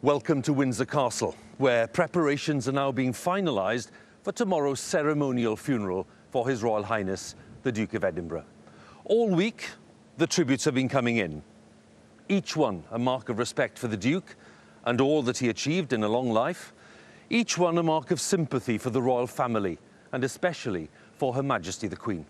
Welcome to Windsor Castle, where preparations are now being finalised for tomorrow's ceremonial funeral for His Royal Highness, the Duke of Edinburgh. All week, the tributes have been coming in, each one a mark of respect for the Duke and all that he achieved in a long life, each one a mark of sympathy for the royal family and especially for Her Majesty the Queen.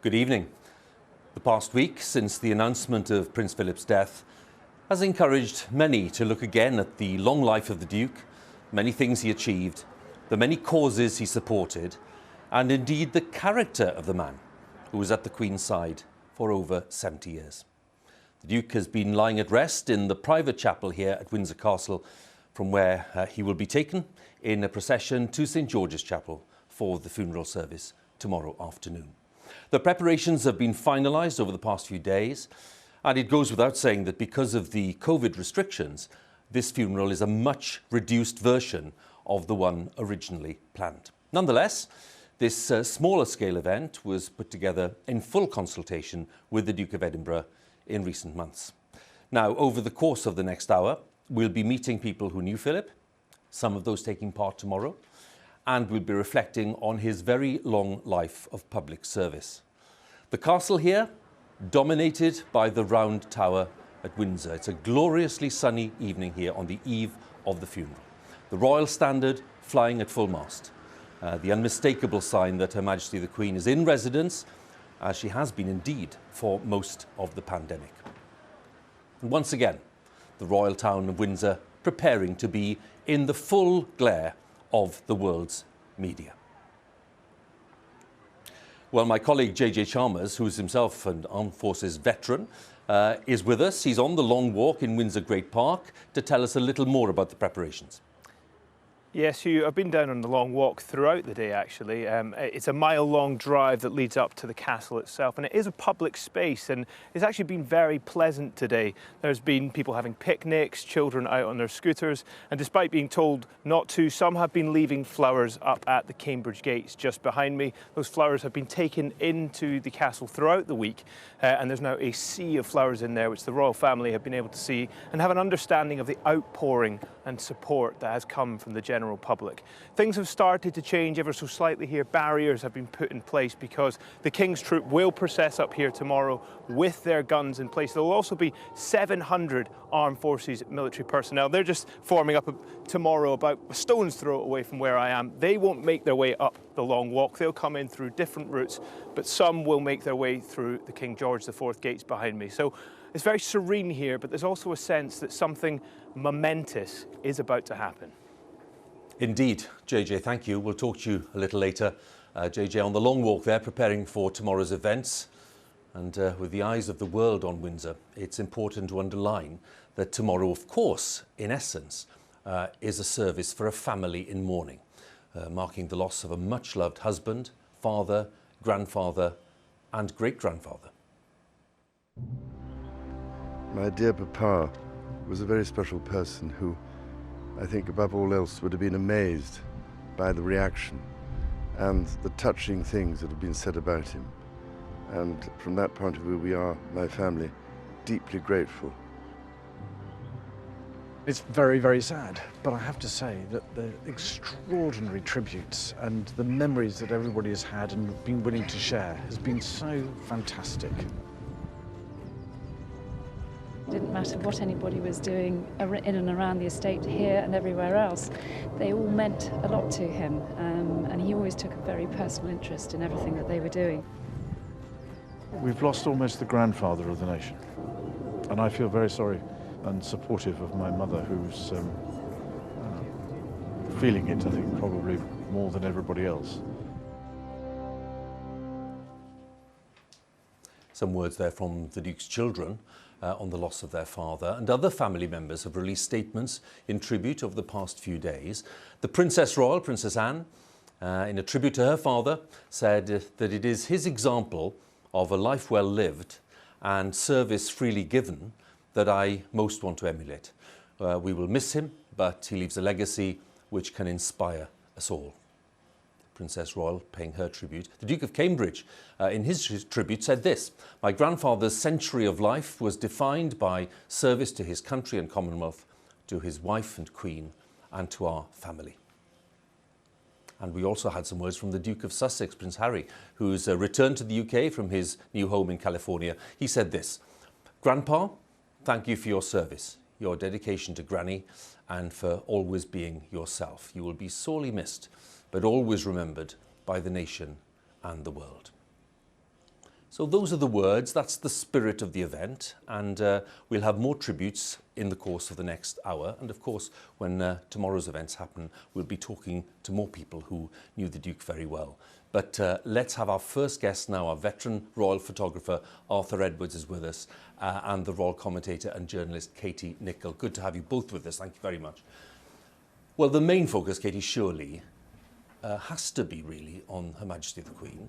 Good evening. The past week, since the announcement of Prince Philip's death, has encouraged many to look again at the long life of the Duke, many things he achieved, the many causes he supported, and indeed the character of the man who was at the Queen's side for over 70 years. The Duke has been lying at rest in the private chapel here at Windsor Castle, from where he will be taken in a procession to St George's Chapel for the funeral service tomorrow afternoon. The preparations have been finalised over the past few days, and it goes without saying that because of the COVID restrictions, this funeral is a much reduced version of the one originally planned. Nonetheless, this smaller scale event was put together in full consultation with the Duke of Edinburgh in recent months. Now, over the course of the next hour, we'll be meeting people who knew Philip, some of those taking part tomorrow, and we'll be reflecting on his very long life of public service. The castle here, dominated by the round tower at Windsor. It's a gloriously sunny evening here on the eve of the funeral. The royal standard flying at full mast. The unmistakable sign that Her Majesty the Queen is in residence, as she has been indeed for most of the pandemic. And once again, the royal town of Windsor preparing to be in the full glare of the world's media. Well, my colleague JJ Chalmers, who is himself an armed forces veteran, is with us. He's on the long walk in Windsor Great Park to tell us a little more about the preparations. Yes, Huw, I've been down on the long walk throughout the day, actually. It's a mile-long drive that leads up to the castle itself, and it is a public space, and it's actually been very pleasant today. There's been people having picnics, children out on their scooters, and despite being told not to, some have been leaving flowers up at the Cambridge gates just behind me. Those flowers have been taken into the castle throughout the week, and there's now a sea of flowers in there, which the royal family have been able to see and have an understanding of the outpouring and support that has come from the general public. Things have started to change ever so slightly here. Barriers have been put in place because the King's Troop will process up here tomorrow with their guns in place. There will also be 700 armed forces military personnel. They're just forming up tomorrow about a stone's throw away from where I am. They won't make their way up the long walk. They'll come in through different routes, but some will make their way through the King George IV gates behind me. So it's very serene here, but there's also a sense that something momentous is about to happen. Indeed, JJ, thank you. We'll talk to you a little later. JJ, on the long walk there, preparing for tomorrow's events. And with the eyes of the world on Windsor, it's important to underline that tomorrow, of course, in essence, is a service for a family in mourning, marking the loss of a much-loved husband, father, grandfather, and great-grandfather. My dear Papa was a very special person who, I think above all else, would have been amazed by the reaction and the touching things that have been said about him. And from that point of view, we are, my family, deeply grateful. It's very, very sad, but I have to say that the extraordinary tributes and the memories that everybody has had and been willing to share has been so fantastic. It didn't matter what anybody was doing in and around the estate here and everywhere else. They all meant a lot to him, and he always took a very personal interest in everything that they were doing. We've lost almost the grandfather of the nation, and I feel very sorry and supportive of my mother, who's feeling it, I think, probably more than everybody else. Some words there from the Duke's children on the loss of their father, and other family members have released statements in tribute over the past few days. The Princess Royal, Princess Anne, in a tribute to her father, said that it is his example of a life well lived and service freely given that I most want to emulate. We will miss him, but he leaves a legacy which can inspire us all. Princess Royal paying her tribute. The Duke of Cambridge, in his tribute, said this: "My grandfather's century of life was defined by service to his country and Commonwealth, to his wife and Queen, and to our family." And we also had some words from the Duke of Sussex, Prince Harry, who's returned to the UK from his new home in California. He said this: "Grandpa, thank you for your service, your dedication to Granny, and for always being yourself. You will be sorely missed, but always remembered by the nation and the world." So those are the words, that's the spirit of the event, and we'll have more tributes in the course of the next hour. And of course, when tomorrow's events happen, we'll be talking to more people who knew the Duke very well. But let's have our first guest now. Our veteran royal photographer, Huw Edwards, is with us, and the royal commentator and journalist, Katie Nicholl. Good to have you both with us. Thank you very much. Well, the main focus, Katie, surely has to be really on Her Majesty the Queen.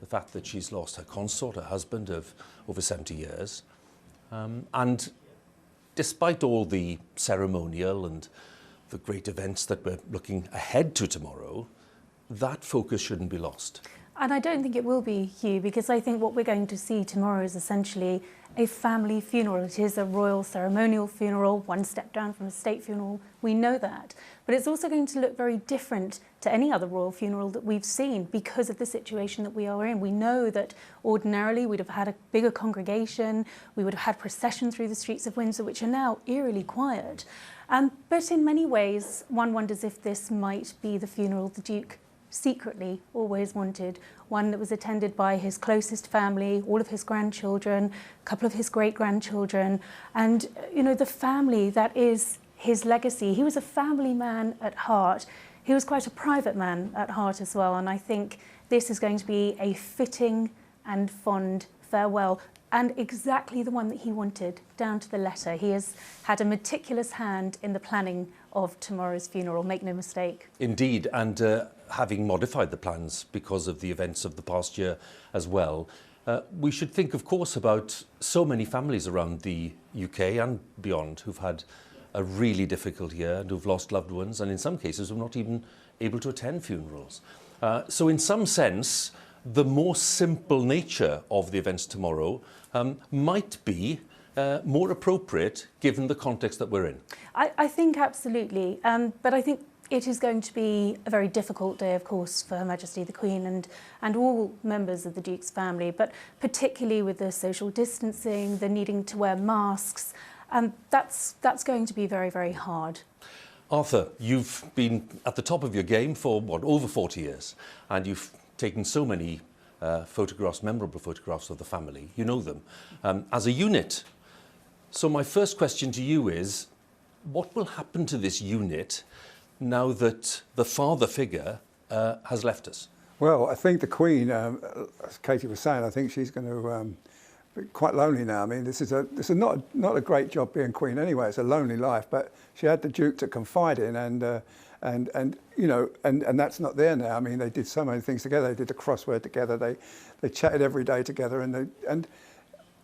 The fact that she's lost her consort, her husband of over 70 years. And despite all the ceremonial and the great events that we're looking ahead to tomorrow, that focus shouldn't be lost. And I don't think it will be, Huw, because I think what we're going to see tomorrow is essentially a family funeral. It is a royal ceremonial funeral, one step down from a state funeral. We know that. But it's also going to look very different to any other royal funeral that we've seen because of the situation that we are in. We know that ordinarily we'd have had a bigger congregation, we would have had procession through the streets of Windsor, which are now eerily quiet. But in many ways, one wonders if this might be the funeral the Duke secretly always wanted, one that was attended by his closest family, all of his grandchildren, a couple of his great-grandchildren, and the family that is his legacy. He was a family man at heart. He was quite a private man at heart as well, and I think this is going to be a fitting and fond farewell, and exactly the one that he wanted, down to the letter. He has had a meticulous hand in the planning of tomorrow's funeral, make no mistake. Indeed, and having modified the plans because of the events of the past year as well, we should think, of course, about so many families around the UK and beyond who've had a really difficult year and who've lost loved ones, and in some cases are not even able to attend funerals. So in some sense, the more simple nature of the events tomorrow might be more appropriate given the context that we're in. I think absolutely, but I think it is going to be a very difficult day, of course, for Her Majesty the Queen and all members of the Duke's family, but particularly with the social distancing, the needing to wear masks, that's going to be very, very hard. Arthur, you've been at the top of your game for, over 40 years, and you've taken so many photographs, memorable photographs of the family. You know them as a unit. So my first question to you is, what will happen to this unit now that the father figure has left us? Well, I think the Queen, as Katie was saying, I think she's going to be quite lonely now. I mean, this is not a great job being Queen anyway. It's a lonely life, but she had the Duke to confide in, and that's not there now. I mean, they did so many things together. They did the crossword together. They chatted every day together, and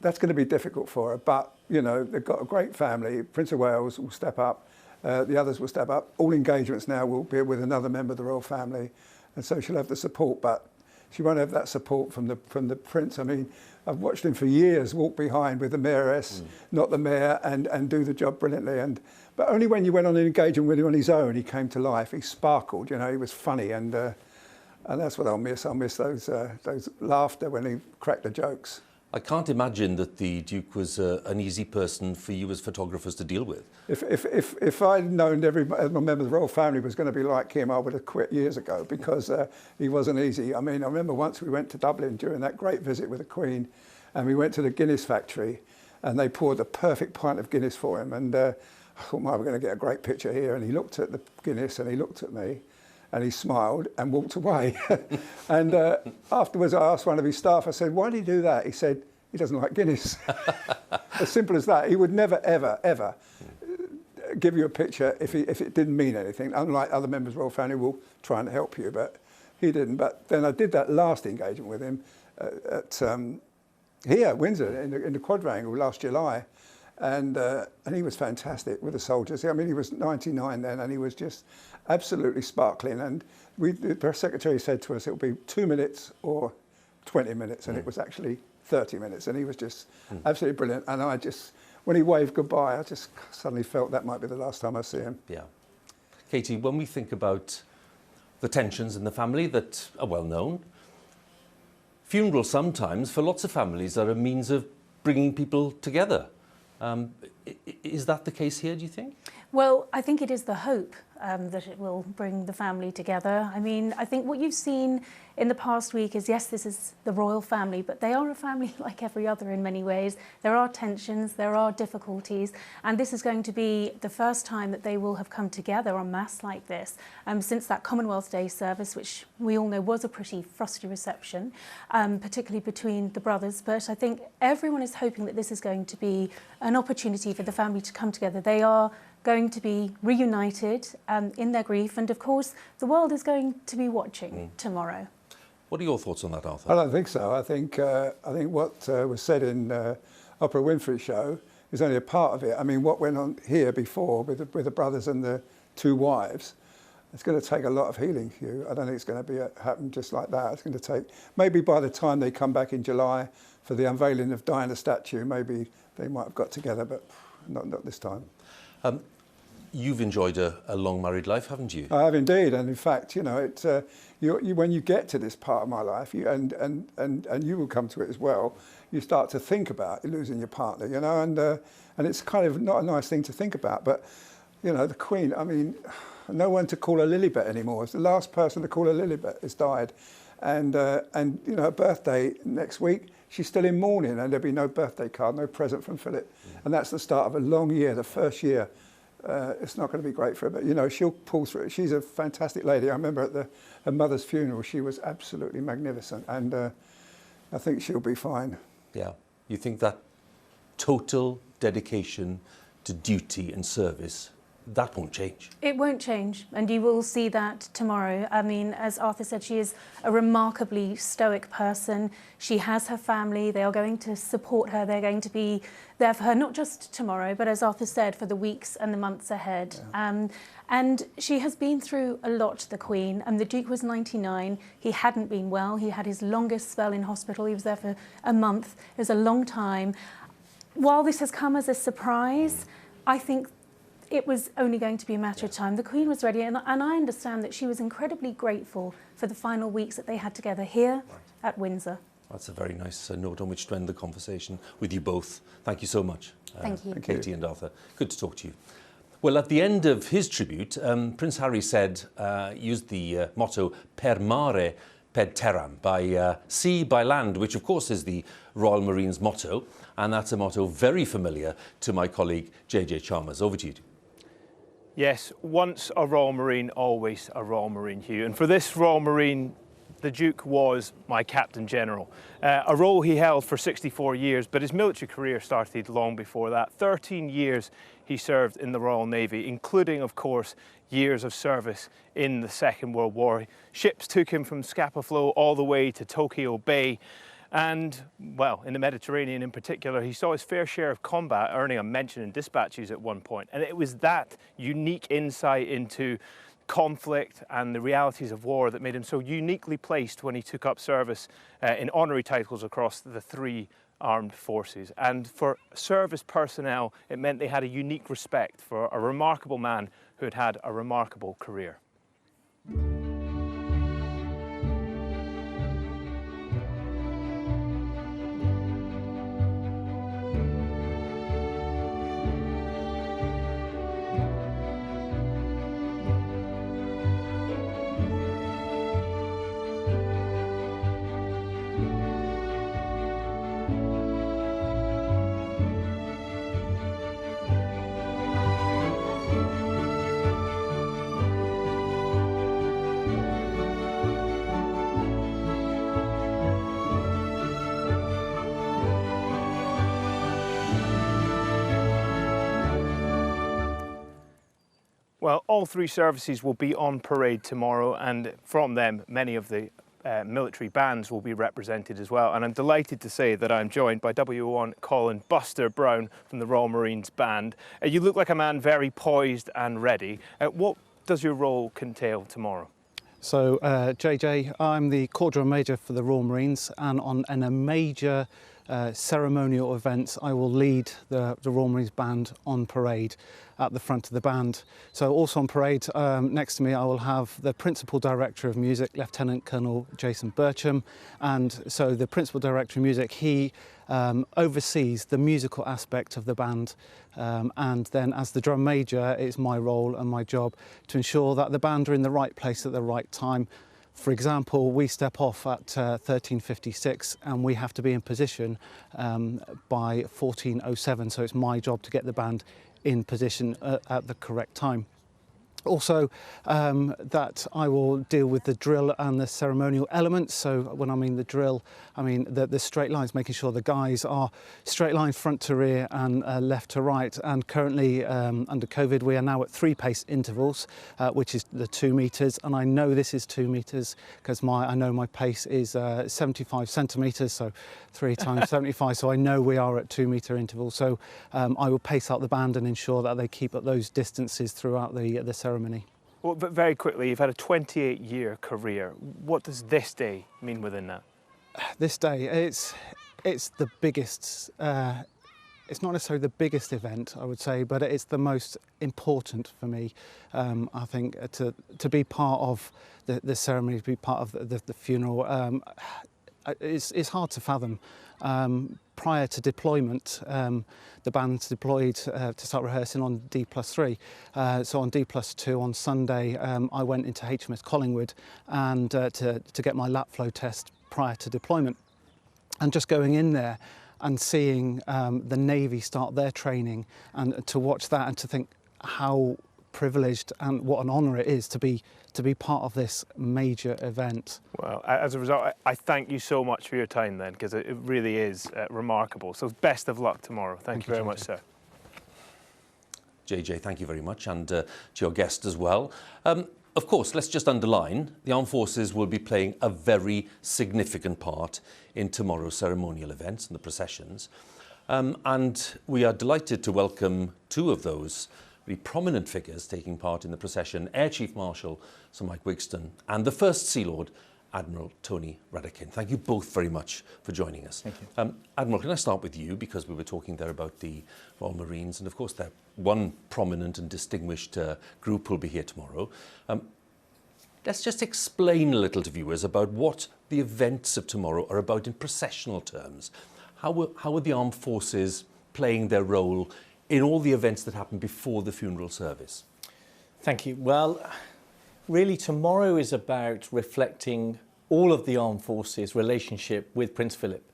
that's going to be difficult for her. But they've got a great family. Prince of Wales will step up. The others will step up. All engagements now will be with another member of the royal family, and so she'll have the support. But she won't have that support from the Prince. I mean, I've watched him for years walk behind with the mayoress, not the mayor, and do the job brilliantly. But only when you went on an engagement with him on his own, he came to life. He sparkled. He was funny, and that's what I'll miss. I'll miss those laughter when he cracked the jokes. I can't imagine that the Duke was an easy person for you as photographers to deal with. If I'd known every member of the royal family was going to be like him, I would have quit years ago, because he wasn't easy. I mean, I remember once we went to Dublin during that great visit with the Queen, and we went to the Guinness factory, and they poured the perfect pint of Guinness for him, and I thought, well, we're going to get a great picture here. And he looked at the Guinness and he looked at me, and he smiled and walked away. And afterwards I asked one of his staff, I said, why did he do that? He said, he doesn't like Guinness. As simple as that. He would never, ever, ever give you a picture if it didn't mean anything. Unlike other members of the royal family will try and help you, but he didn't. But then I did that last engagement with him here at Windsor in the quadrangle last July. And he was fantastic with the soldiers. I mean, he was 99 then, and he was just absolutely sparkling. And the press secretary said to us it would be 2 minutes or 20 minutes, and it was actually 30 minutes. And he was just absolutely brilliant. And I just, when he waved goodbye, I just suddenly felt that might be the last time I see him. Yeah. Katie, when we think about the tensions in the family that are well known, funerals sometimes, for lots of families, are a means of bringing people together. Is that the case here, do you think? Well, I think it is the hope that it will bring the family together. I mean, I think what you've seen in the past week is, yes, this is the royal family, but they are a family like every other in many ways. There are tensions, there are difficulties, and this is going to be the first time that they will have come together en masse like this since that Commonwealth Day service, which we all know was a pretty frosty reception, particularly between the brothers. But I think everyone is hoping that this is going to be an opportunity for the family to come together. They are going to be reunited in their grief, and of course the world is going to be watching tomorrow. What are your thoughts on that, Arthur? I don't think so. I think what was said in Oprah Winfrey's show is only a part of it. I mean, what went on here before with the brothers and the two wives, it's going to take a lot of healing, Huw. I don't think it's going to happen just like that. It's going to take, maybe by the time they come back in July for the unveiling of Diana's statue, maybe they might have got together, but not this time. You've enjoyed a long married life, haven't you? I have indeed, and in fact, you know, when you get to this part of my life, and you will come to it as well, you start to think about losing your partner, you know, and it's kind of not a nice thing to think about. But you know, the Queen, I mean, no one to call her Lilibet anymore. It's the last person to call her Lilibet has died, and you know, her birthday next week. She's still in mourning, and there'll be no birthday card, no present from Philip, and that's the start of a long year, the first year. It's not going to be great for her, but you know, she'll pull through it. She's a fantastic lady. I remember at her mother's funeral, she was absolutely magnificent, and I think she'll be fine. Yeah. You think that total dedication to duty and service, that won't change? It won't change, and you will see that tomorrow. I mean, as Arthur said, she is a remarkably stoic person. She has her family. They are going to support her. They're going to be there for her, not just tomorrow, but as Arthur said, for the weeks and the months ahead. Yeah. And she has been through a lot, the Queen. The Duke was 99. He hadn't been well. He had his longest spell in hospital. He was there for a month. It was a long time. While this has come as a surprise, I think it was only going to be a matter of time. The Queen was ready, and I understand that she was incredibly grateful for the final weeks that they had together here at Windsor. That's a very nice note on which to end the conversation with you both. Thank you so much. Thank you. Katie and Arthur. Good to talk to you. Well, at the end of his tribute, Prince Harry used the motto per mare, per terram, by sea, by land, which of course is the Royal Marines motto, and that's a motto very familiar to my colleague JJ Chalmers. Over to you. Yes, once a Royal Marine, always a Royal Marine, Huw. And for this Royal Marine, the Duke was my Captain General, a role he held for 64 years, but his military career started long before that. 13 years he served in the Royal Navy, including, of course, years of service in the Second World War. Ships took him from Scapa Flow all the way to Tokyo Bay. And, well, in the Mediterranean in particular, he saw his fair share of combat, earning a mention in dispatches at one point. And it was that unique insight into conflict and the realities of war that made him so uniquely placed when he took up service in honorary titles across the three armed forces. And for service personnel, it meant they had a unique respect for a remarkable man who had had a remarkable career. Well, all three services will be on parade tomorrow, and from them, many of the military bands will be represented as well. And I'm delighted to say that I'm joined by W1 Colin Buster Brown from the Royal Marines Band. You look like a man very poised and ready. What does your role entail tomorrow? So, JJ, I'm the Corps Drum Major for the Royal Marines, and on a major ceremonial events, I will lead the Royal Marines Band on parade at the front of the band. So also on parade next to me I will have the Principal Director of Music, Lieutenant Colonel Jason Bircham, and so the Principal Director of Music, he oversees the musical aspect of the band, and then as the Drum Major it's my role and my job to ensure that the band are in the right place at the right time. For example, we step off at 13:56 and we have to be in position by 14:07, so it's my job to get the band in position at the correct time. Also, that I will deal with the drill and the ceremonial elements. So when I mean the drill, I mean the straight lines, making sure the guys are straight line front to rear and left to right. And currently, under COVID, we are now at 3 pace intervals, which is the 2 meters. And I know this is 2 meters because I know my pace is 75 centimeters, so 3 times 75. So I know we are at 2 meter intervals. So I will pace out the band and ensure that they keep at those distances throughout the ceremony. Well, but very quickly, you've had a 28-year career. What does this day mean within that? This day, it's the biggest. It's not necessarily the biggest event, I would say, but it's the most important for me. I think to be part of the ceremony, to be part of the funeral, it's hard to fathom. Prior to deployment, the band's deployed to start rehearsing on D+3. So on D+2 on Sunday, I went into HMS Collingwood and to get my lap flow test prior to deployment. And just going in there and seeing the Navy start their training and to watch that and to think how privileged and what an honour it is to be part of this major event. Well, as a result, I thank you so much for your time then, because it really is remarkable. So best of luck tomorrow. Thank you very much, sir. JJ, thank you very much, and to your guest as well. Of course, let's just underline, the Armed Forces will be playing a very significant part in tomorrow's ceremonial events and the processions. And we are delighted to welcome 2 of those very prominent figures taking part in the procession, Air Chief Marshal Sir Mike Wigston and the First Sea Lord, Admiral Tony Radakin. Thank you both very much for joining us. Thank you. Admiral, can I start with you, because we were talking there about the Royal Marines, and of course they're one prominent and distinguished group who'll be here tomorrow. Let's just explain a little to viewers about what the events of tomorrow are about in processional terms. How are the Armed Forces playing their role in all the events that happen before the funeral service? Thank you. Well, really tomorrow is about reflecting all of the Armed Forces' relationship with Prince Philip.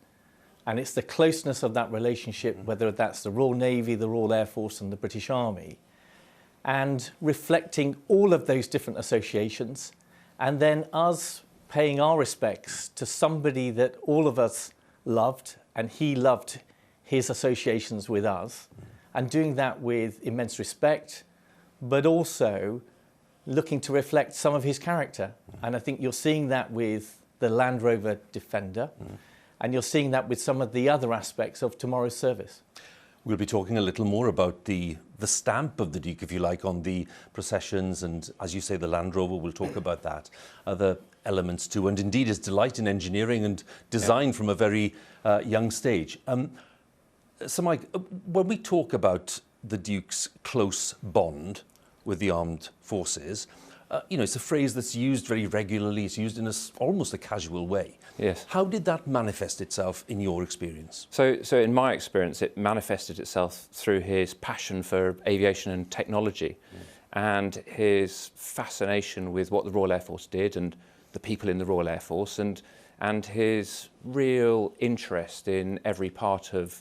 And it's the closeness of that relationship, whether that's the Royal Navy, the Royal Air Force and the British Army, and reflecting all of those different associations, and then us paying our respects to somebody that all of us loved, and he loved his associations with us. And doing that with immense respect, but also looking to reflect some of his character. And I think you're seeing that with the Land Rover Defender, and you're seeing that with some of the other aspects of tomorrow's service. We'll be talking a little more about the stamp of the Duke, if you like, on the processions, and as you say, the Land Rover, we'll talk about that. Other elements too, and indeed his delight in engineering and design from a very young stage. So Mike, when we talk about the Duke's close bond with the armed forces, it's a phrase that's used very regularly. It's used in almost a casual way. Yes. How did that manifest itself in your experience? So in my experience, it manifested itself through his passion for aviation and technology, and his fascination with what the Royal Air Force did and the people in the Royal Air Force, and his real interest in every part of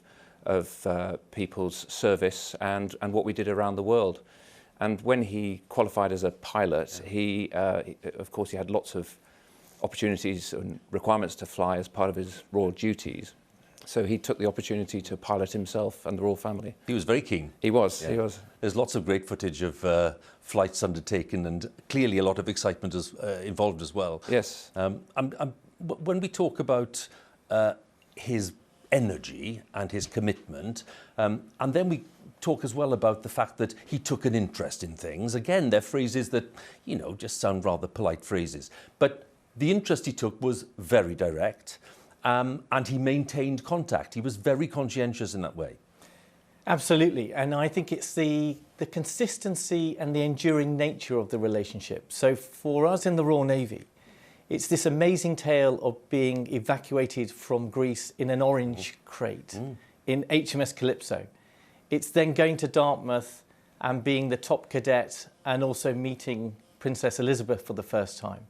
people's service and what we did around the world. And when he qualified as a pilot, he of course he had lots of opportunities and requirements to fly as part of his royal duties. So he took the opportunity to pilot himself and the royal family. He was very keen. He was, Yeah. he was. There's lots of great footage of flights undertaken and clearly a lot of excitement involved as well. Yes. When we talk about his energy and his commitment, and then we talk as well about the fact that he took an interest in things. Again, they're phrases that, you know, just sound rather polite phrases. But the interest he took was very direct, and he maintained contact. He was very conscientious in that way. Absolutely, and I think it's the consistency and the enduring nature of the relationship. So for us in the Royal Navy, it's this amazing tale of being evacuated from Greece in an orange crate in HMS Calypso. It's then going to Dartmouth and being the top cadet and also meeting Princess Elizabeth for the first time.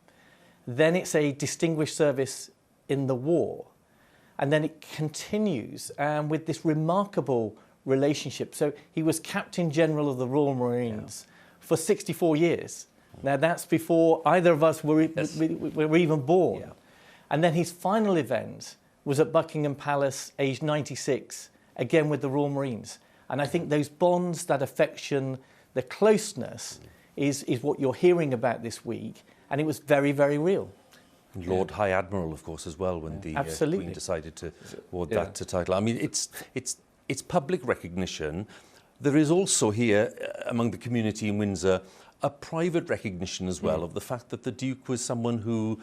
Then it's a distinguished service in the war. And then it continues with this remarkable relationship. So he was Captain General of the Royal Marines for 64 years. Now that's before either of us were even born. Yeah. And then his final event was at Buckingham Palace, aged 96, again with the Royal Marines. And I think those bonds, that affection, the closeness is what you're hearing about this week. And it was very, very real. Lord High Admiral, of course, as well, when the Queen decided to award that title. I mean, it's public recognition. There is also here, among the community in Windsor, a private recognition as well of the fact that the Duke was someone who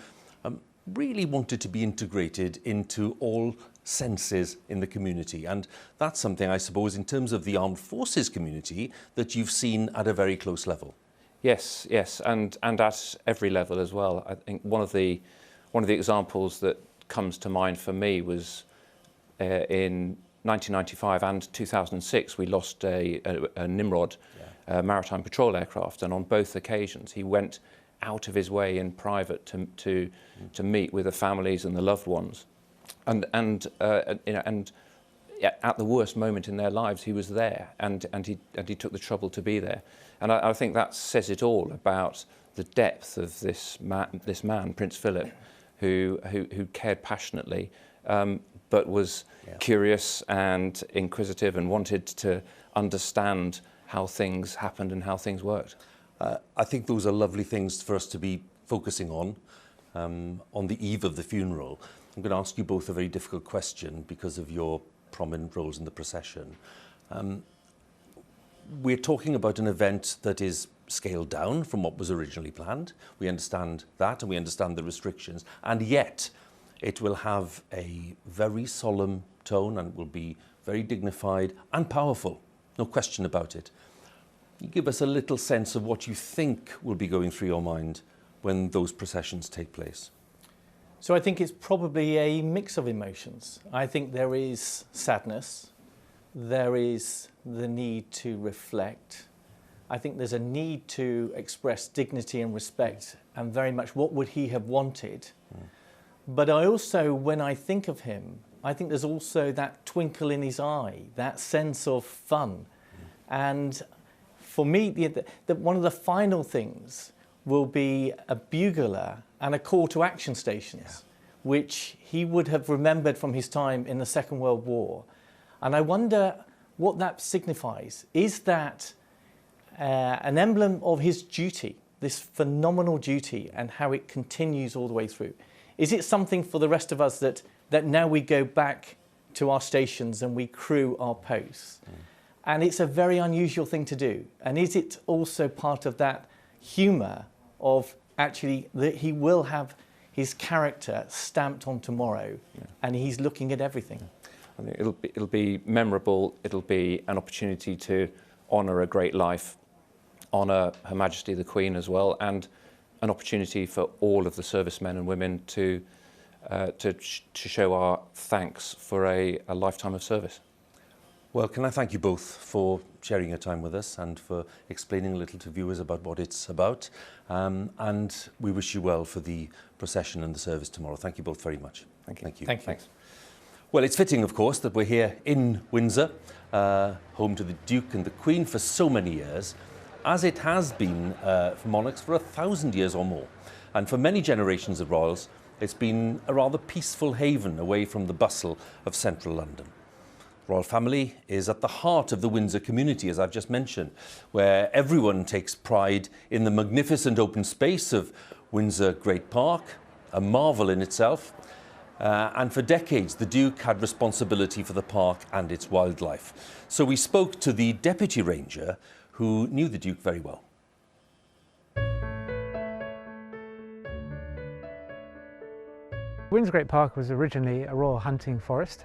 really wanted to be integrated into all senses in the community. And that's something, I suppose, in terms of the armed forces community, that you've seen at a very close level. Yes, yes, and at every level as well. I think one of the examples that comes to mind for me was in 1995 and 2006 we lost a Nimrod maritime patrol aircraft, and on both occasions he went out of his way in private to meet with the families and the loved ones, and at the worst moment in their lives he was there, and he took the trouble to be there. And I think that says it all about the depth of this man, Prince Philip, who cared passionately, but was curious and inquisitive and wanted to understand how things happened and how things worked. I think those are lovely things for us to be focusing on the eve of the funeral. I'm going to ask you both a very difficult question because of your prominent roles in the procession. We're talking about an event that is scaled down from what was originally planned. We understand that, and we understand the restrictions, and yet it will have a very solemn tone and will be very dignified and powerful, no question about it. You give us a little sense of what you think will be going through your mind when those processions take place. So I think it's probably a mix of emotions. I think there is sadness, there is the need to reflect. I think there's a need to express dignity and respect and very much what would he have wanted. But I also, when I think of him, I think there's also that twinkle in his eye, that sense of fun. And for me, one of the final things will be a bugler and a call to action stations, which he would have remembered from his time in the Second World War. And I wonder what that signifies. Is that an emblem of his duty, this phenomenal duty, and how it continues all the way through? Is it something for the rest of us that now we go back to our stations and we crew our posts? And it's a very unusual thing to do. And is it also part of that humour of actually that he will have his character stamped on tomorrow and he's looking at everything? I think it'll be memorable. It'll be an opportunity to honour a great life, honour Her Majesty the Queen as well, and an opportunity for all of the servicemen and women to show our thanks for a lifetime of service. Well, can I thank you both for sharing your time with us and for explaining a little to viewers about what it's about. And we wish you well for the procession and the service tomorrow. Thank you both very much. Thank you. Thank you. Thank you. Thanks. Well, it's fitting, of course, that we're here in Windsor, home to the Duke and the Queen for so many years, as it has been for monarchs for 1,000 years or more. And for many generations of royals, It's been a rather peaceful haven away from the bustle of central London. The royal family is at the heart of the Windsor community, as I've just mentioned, where everyone takes pride in the magnificent open space of Windsor Great Park, a marvel in itself. And for decades, the Duke had responsibility for the park and its wildlife. So we spoke to the deputy ranger who knew the Duke very well. Windsor Great Park was originally a royal hunting forest.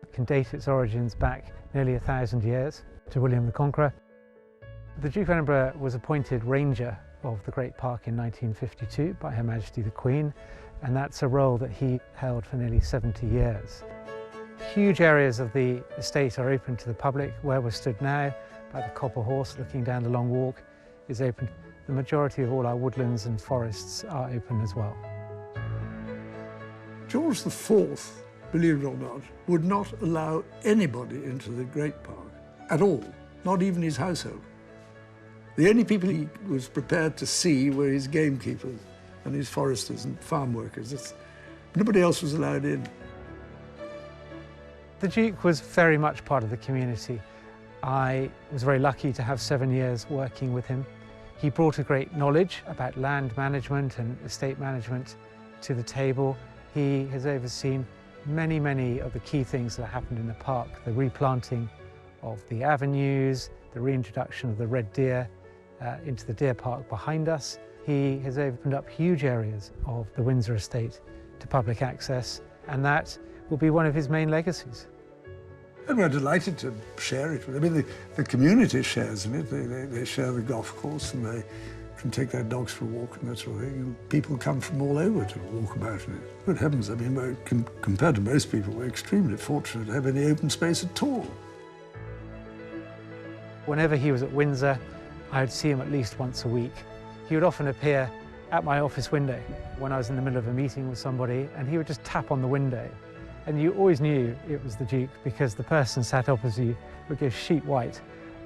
It can date its origins back nearly 1,000 years to William the Conqueror. The Duke of Edinburgh was appointed ranger of the Great Park in 1952 by Her Majesty the Queen, and that's a role that he held for nearly 70 years. Huge areas of the estate are open to the public. Where we're stood now, by the Copper Horse looking down the Long Walk, is open. The majority of all our woodlands and forests are open as well. George IV, believe it or not, would not allow anybody into the Great Park at all, not even his household. The only people he was prepared to see were his gamekeepers and his foresters and farm workers. Nobody else was allowed in. The Duke was very much part of the community. I was very lucky to have 7 years working with him. He brought a great knowledge about land management and estate management to the table. He has overseen many of the key things that happened in the park, the replanting of the avenues, the reintroduction of the red deer into the deer park behind us. He has opened up huge areas of the Windsor estate to public access, and that will be one of his main legacies. And we're delighted to share it. I mean, the community shares in it. They share the golf course and they can take their dogs for a walk and that sort of thing. And people come from all over to walk about in it. Good heavens, I mean, compared to most people, we're extremely fortunate to have any open space at all. Whenever he was at Windsor, I would see him at least once a week. He would often appear at my office window when I was in the middle of a meeting with somebody, and he would just tap on the window. And you always knew it was the Duke because the person sat opposite you would go sheet white.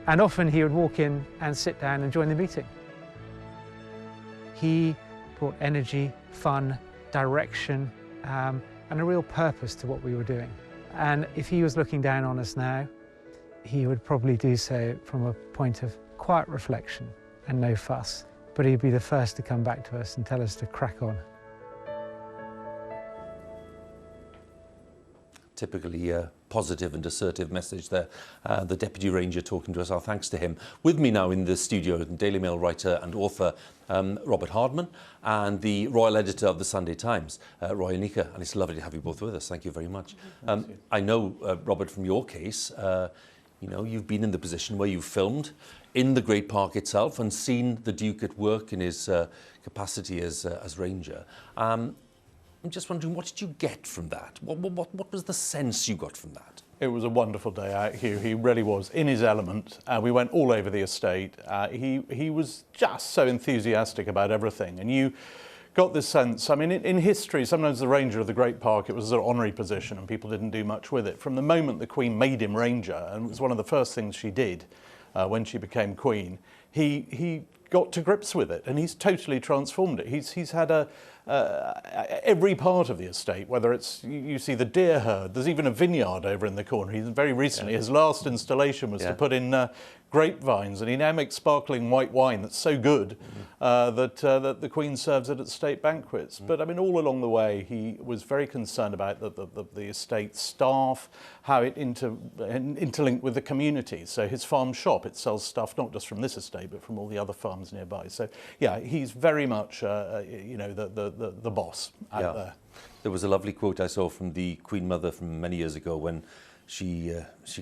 And often he would walk in and sit down and join the meeting. He brought energy, fun, direction, and a real purpose to what we were doing. And if he was looking down on us now, he would probably do so from a point of quiet reflection and no fuss. But he'd be the first to come back to us and tell us to crack on. Typically a positive and assertive message there. The Deputy Ranger talking to us, our thanks to him. With me now in the studio, Daily Mail writer and author Robert Hardman and the Royal Editor of the Sunday Times, Roy Anika, and it's lovely to have you both with us. Thank you very much. I know, Robert, from your case, you know, you've been in the position where you've filmed in the Great Park itself and seen the Duke at work in his capacity as Ranger. I'm just wondering, what did you get from that? What was the sense you got from that? It was a wonderful day out, Huw. He really was in his element. We went all over the estate. He was just so enthusiastic about everything. And you got this sense, I mean, in history, sometimes the Ranger of the Great Park, it was an honorary position and people didn't do much with it. From the moment the Queen made him Ranger, and it was one of the first things she did when she became Queen, he got to grips with it and he's totally transformed it. He's had every part of the estate, whether it's, you see the deer herd, there's even a vineyard over in the corner. He's very recently, his last installation was to put in grapevines, and he now makes sparkling white wine that's so good that the Queen serves it at state banquets. But I mean, all along the way, he was very concerned about the estate staff, how it interlinked with the community. So his farm shop, it sells stuff not just from this estate, but from all the other farms nearby. So yeah, he's very much, you know, the boss out there. There was a lovely quote I saw from the Queen Mother from many years ago when she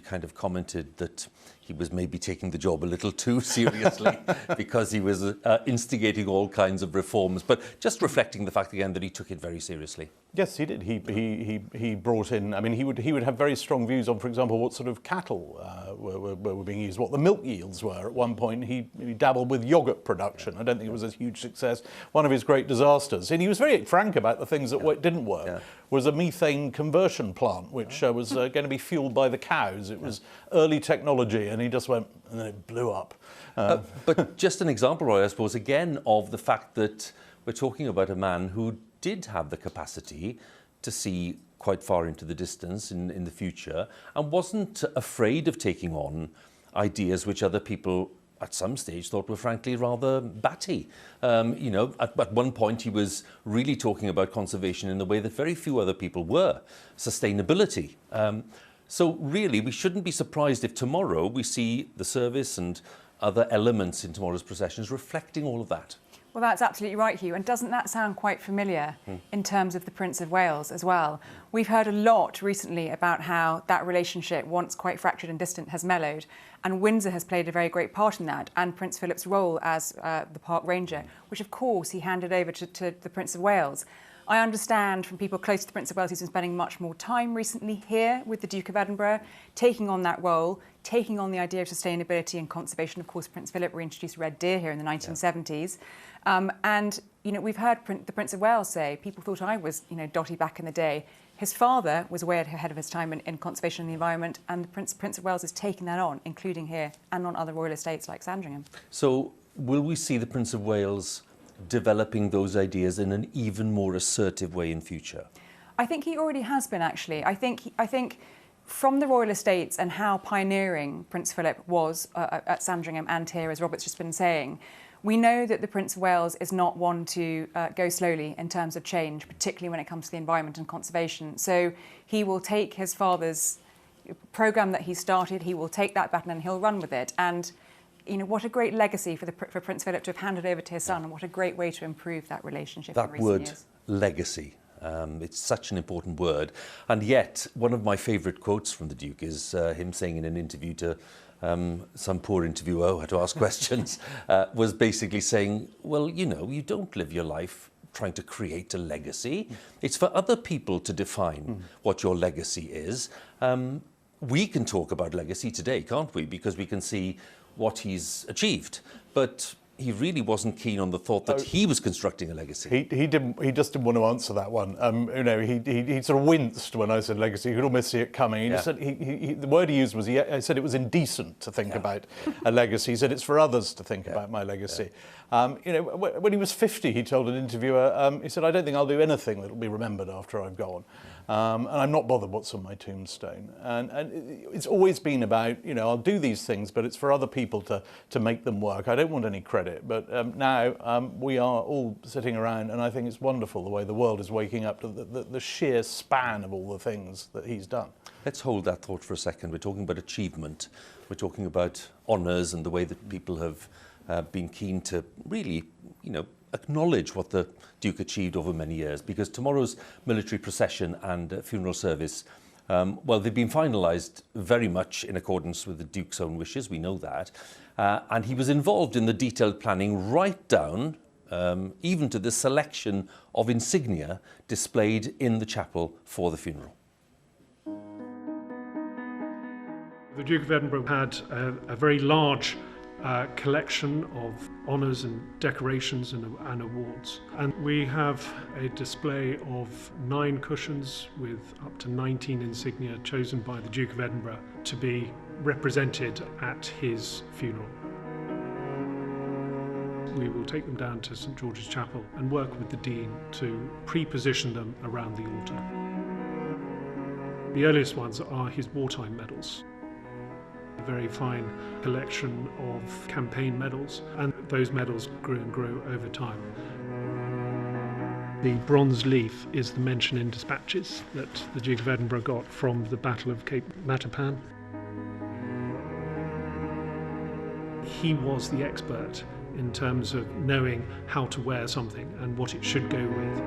kind of commented that he was maybe taking the job a little too seriously because he was instigating all kinds of reforms, but just reflecting the fact again that he took it very seriously. Yes, he did. He brought in, I mean, he would have very strong views on, for example, what sort of cattle were being used, what the milk yields were. At one point, he dabbled with yoghurt production. I don't think it was a huge success. One of his great disasters, and he was very frank about the things that didn't work, was a methane conversion plant, which was going to be fueled by the cows. It was early technology, and he just went, and then it blew up. But just an example, Roy, I suppose, again, of the fact that we're talking about a man who did have the capacity to see quite far into the distance in the future, and wasn't afraid of taking on ideas which other people at some stage thought were frankly rather batty. You know, at one point he was really talking about conservation in the way that very few other people were, sustainability. So really we shouldn't be surprised if tomorrow we see the service and other elements in tomorrow's processions reflecting all of that. Well, that's absolutely right, Huw. And doesn't that sound quite familiar in terms of the Prince of Wales as well? We've heard a lot recently about how that relationship, once quite fractured and distant, has mellowed. And Windsor has played a very great part in that, and Prince Philip's role as the park ranger, which of course he handed over to the Prince of Wales. I understand from people close to the Prince of Wales he's been spending much more time recently here with the Duke of Edinburgh, taking on that role, taking on the idea of sustainability and conservation. Of course, Prince Philip reintroduced red deer here in the 1970s. And, you know, we've heard the Prince of Wales say, people thought I was, you know, dotty back in the day. His father was way ahead of his time in conservation and the environment, and the Prince of Wales is taking that on, including here and on other royal estates like Sandringham. So will we see the Prince of Wales developing those ideas in an even more assertive way in future? I think he already has been, actually. I think from the royal estates and how pioneering Prince Philip was at Sandringham and here, as Robert's just been saying, we know that the Prince of Wales is not one to go slowly in terms of change, particularly when it comes to the environment and conservation. So he will take his father's programme that he started, he will take that baton and he'll run with it. And you know, what a great legacy for Prince Philip to have handed over to his son, and what a great way to improve that relationship in recent years. That word, legacy, it's such an important word. And yet, one of my favourite quotes from the Duke is him saying in an interview to some poor interviewer who had to ask questions, was basically saying, well, you know, you don't live your life trying to create a legacy. It's for other people to define what your legacy is. We can talk about legacy today, can't we? Because we can see what he's achieved, but he really wasn't keen on the thought that he was constructing a legacy. He just didn't want to answer that one. You know, he sort of winced when I said legacy. He could almost see it coming. He just said the word he used was he said it was indecent to think about a legacy. He said it's for others to think about my legacy. You know, when he was 50, he told an interviewer, he said, "I don't think I'll do anything that will be remembered after I've gone, and I'm not bothered what's on my tombstone." And it's always been about, you know, I'll do these things, but it's for other people to make them work. I don't want any credit. But now we are all sitting around, and I think it's wonderful the way the world is waking up to the sheer span of all the things that he's done. Let's hold that thought for a second. We're talking about achievement. We're talking about honours and the way that people have been keen to really, you know, acknowledge what the Duke achieved over many years, because tomorrow's military procession and funeral service, well, they've been finalised very much in accordance with the Duke's own wishes, we know that, and he was involved in the detailed planning right down even to the selection of insignia displayed in the chapel for the funeral. The Duke of Edinburgh had a very large collection of honours and decorations and awards. And we have a display of 9 cushions with up to 19 insignia chosen by the Duke of Edinburgh to be represented at his funeral. We will take them down to St George's Chapel and work with the Dean to pre-position them around the altar. The earliest ones are his wartime medals. A very fine collection of campaign medals, and those medals grew and grew over time. The bronze leaf is the mention in dispatches that the Duke of Edinburgh got from the Battle of Cape Matapan. He was the expert in terms of knowing how to wear something and what it should go with.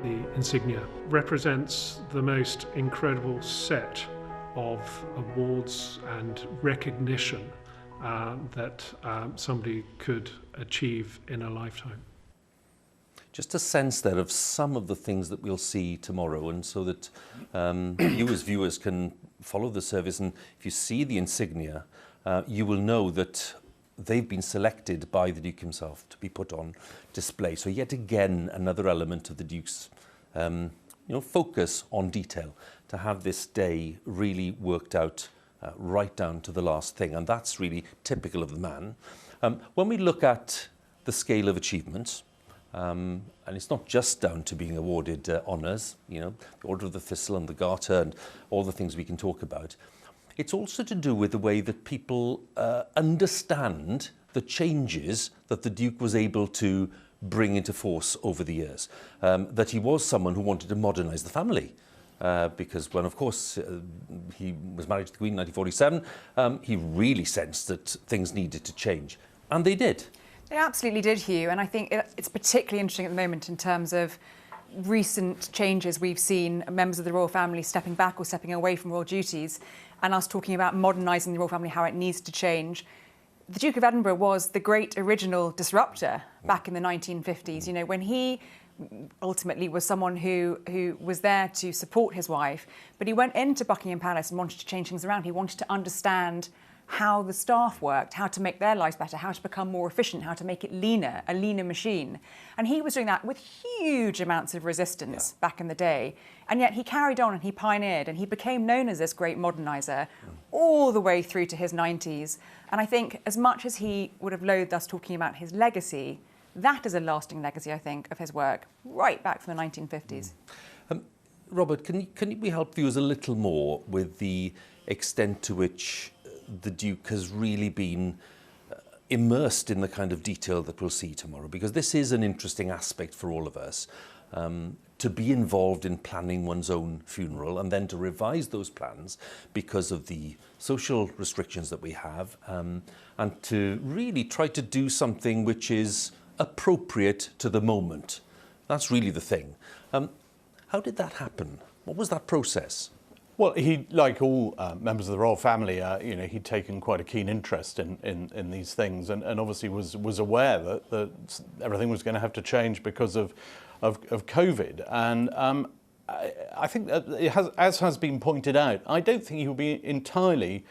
The insignia represents the most incredible set of awards and recognition that somebody could achieve in a lifetime. Just a sense there of some of the things that we'll see tomorrow, and so that you as viewers can follow the service, and if you see the insignia, you will know that they've been selected by the Duke himself to be put on display. So yet again, another element of the Duke's focus on detail, to have this day really worked out right down to the last thing, and that's really typical of the man. When we look at the scale of achievement. And it's not just down to being awarded honours, you know, the Order of the Thistle and the Garter and all the things we can talk about. It's also to do with the way that people understand the changes that the Duke was able to bring into force over the years. That he was someone who wanted to modernise the family. Because when, of course, he was married to the Queen in 1947, he really sensed that things needed to change. And they did. They absolutely did, Huw. And I think it's particularly interesting at the moment in terms of recent changes. We've seen members of the royal family stepping back or stepping away from royal duties, and us talking about modernising the royal family, how it needs to change. The Duke of Edinburgh was the great original disruptor back in the 1950s. You know, when he ultimately was someone who was there to support his wife, but he went into Buckingham Palace and wanted to change things around. He wanted to understand how the staff worked, how to make their lives better, how to become more efficient, how to make it leaner, a leaner machine. And he was doing that with huge amounts of resistance back in the day. And yet he carried on and he pioneered and he became known as this great moderniser all the way through to his 90s. And I think as much as he would have loathed us talking about his legacy, that is a lasting legacy, I think, of his work, right back from the 1950s. Robert, can we help viewers a little more with the extent to which the Duke has really been immersed in the kind of detail that we'll see tomorrow? Because this is an interesting aspect for all of us, to be involved in planning one's own funeral and then to revise those plans because of the social restrictions that we have, and to really try to do something which is appropriate to the moment. That's really the thing. How did that happen? What was that process? Well, he, like all members of the royal family, you know, he'd taken quite a keen interest in these things, and obviously was aware that everything was going to have to change because of COVID. And I think that as has been pointed out, I don't think he will be entirely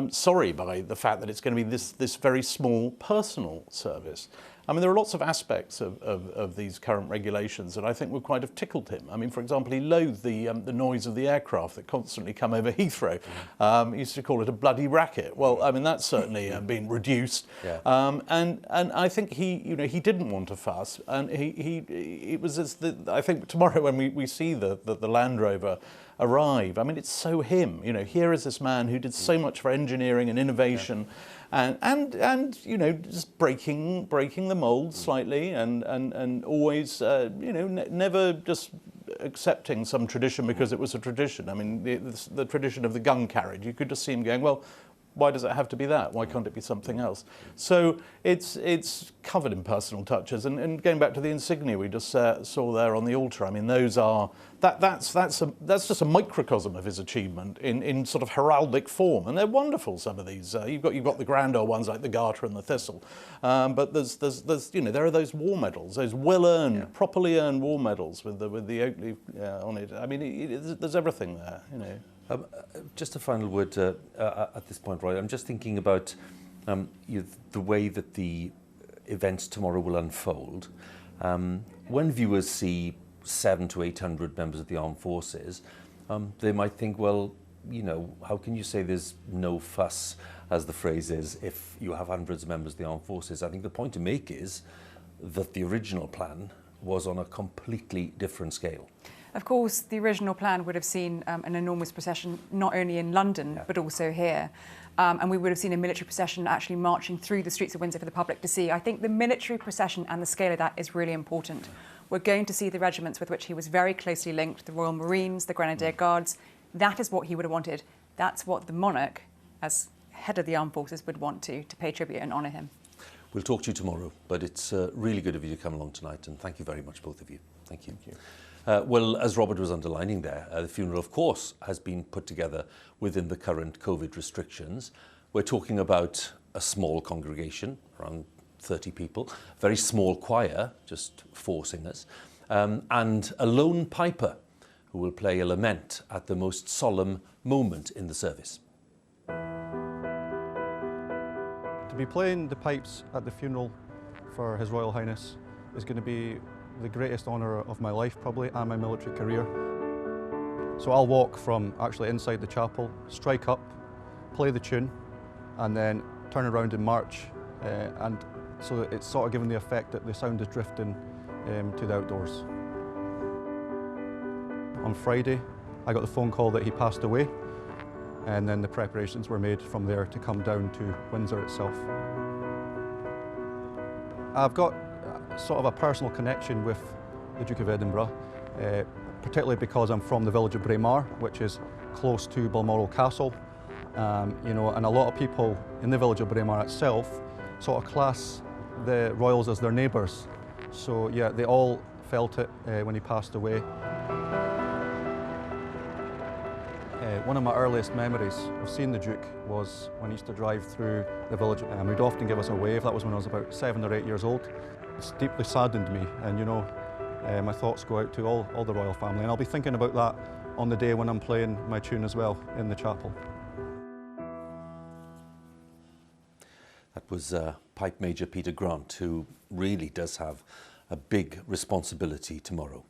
sorry by the fact that it's going to be this very small personal service. I mean, there are lots of aspects of these current regulations that I think would quite have tickled him. I mean, for example, he loathed the noise of the aircraft that constantly come over Heathrow. He used to call it a bloody racket. Well, I mean, that's certainly been reduced. Yeah. And I think he didn't want a fuss, and it was I think tomorrow when we see the Land Rover arrive, I mean, it's so him. You know, here is this man who did so much for engineering and innovation. Yeah. And you know, just breaking the mould slightly, and always you know, never just accepting some tradition because it was a tradition. I mean, the tradition of the gun carriage, you could just see him going, well, why does it have to be that? Why can't it be something else? So it's covered in personal touches. And going back to the insignia we just saw there on the altar, I mean, those are that's just a microcosm of his achievement in sort of heraldic form, and they're wonderful. Some of these you've got the grander ones like the Garter and the Thistle, but there's you know, there are those war medals, those well-earned, properly earned war medals with the oak leaf on it. I mean, there's everything there, you know. Just a final word at this point, Roy. I'm just thinking about the way that the events tomorrow will unfold. When viewers see 700 to 800 members of the armed forces, they might think, well, you know, how can you say there's no fuss, as the phrase is, if you have hundreds of members of the armed forces? I think the point to make is that the original plan was on a completely different scale. Of course, the original plan would have seen an enormous procession, not only in London, but also here. And we would have seen a military procession actually marching through the streets of Windsor for the public to see. I think the military procession and the scale of that is really important. We're going to see the regiments with which he was very closely linked, the Royal Marines, the Grenadier Guards. That is what he would have wanted. That's what the monarch, as head of the armed forces, would want to pay tribute and honour him. We'll talk to you tomorrow, but it's really good of you to come along tonight, and thank you very much, both of you. Thank you. Thank you. Well, as Robert was underlining there, the funeral, of course, has been put together within the current COVID restrictions. We're talking about a small congregation, around 30 people, very small choir, just 4 singers, and a lone piper who will play a lament at the most solemn moment in the service. To be playing the pipes at the funeral for His Royal Highness is going to be the greatest honour of my life, probably, and my military career. So I'll walk from actually inside the chapel, strike up, play the tune, and then turn around and march. And so that it's sort of giving the effect that the sound is drifting to the outdoors. On Friday, I got the phone call that he passed away, and then the preparations were made from there to come down to Windsor itself. I've got sort of a personal connection with the Duke of Edinburgh, particularly because I'm from the village of Braemar, which is close to Balmoral Castle. You know, and a lot of people in the village of Braemar itself sort of class the royals as their neighbours. So yeah, they all felt it when he passed away. One of my earliest memories of seeing the Duke was when he used to drive through the village, and he'd often give us a wave. That was when I was about 7 or 8 years old. It's deeply saddened me, and you know, my thoughts go out to all the royal family, and I'll be thinking about that on the day when I'm playing my tune as well in the chapel. That was Pipe Major Peter Grant, who really does have a big responsibility tomorrow.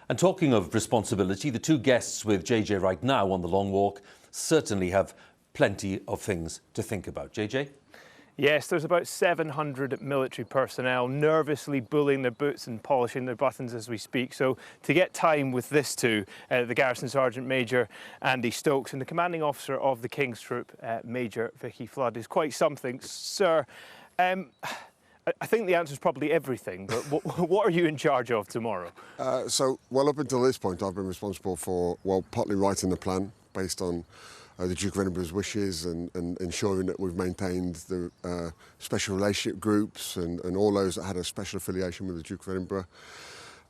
And talking of responsibility, the two guests with JJ right now on the long walk certainly have plenty of things to think about. JJ? Yes, there's about 700 military personnel nervously bullying their boots and polishing their buttons as we speak. So to get time with this two, the Garrison Sergeant Major Andy Stokes and the Commanding Officer of the King's Troop, Major Vicky Flood, is quite something. Sir, I think the answer is probably everything, but what are you in charge of tomorrow? Well, up until this point, I've been responsible for, well, partly writing the plan based on the Duke of Edinburgh's wishes and ensuring that we've maintained the special relationship groups and all those that had a special affiliation with the Duke of Edinburgh.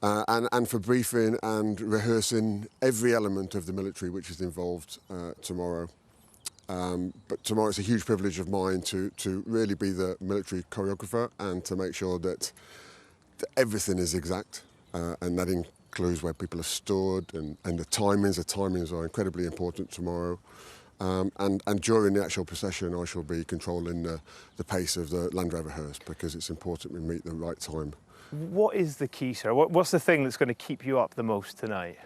And for briefing and rehearsing every element of the military which is involved tomorrow. But tomorrow it's a huge privilege of mine to really be the military choreographer and to make sure that everything is exact, and that includes where people are stood and the timings. The timings are incredibly important tomorrow. And during the actual procession, I shall be controlling the pace of the Land Rover hearse because it's important we meet the right time. What is the key, sir? What's the thing that's going to keep you up the most tonight?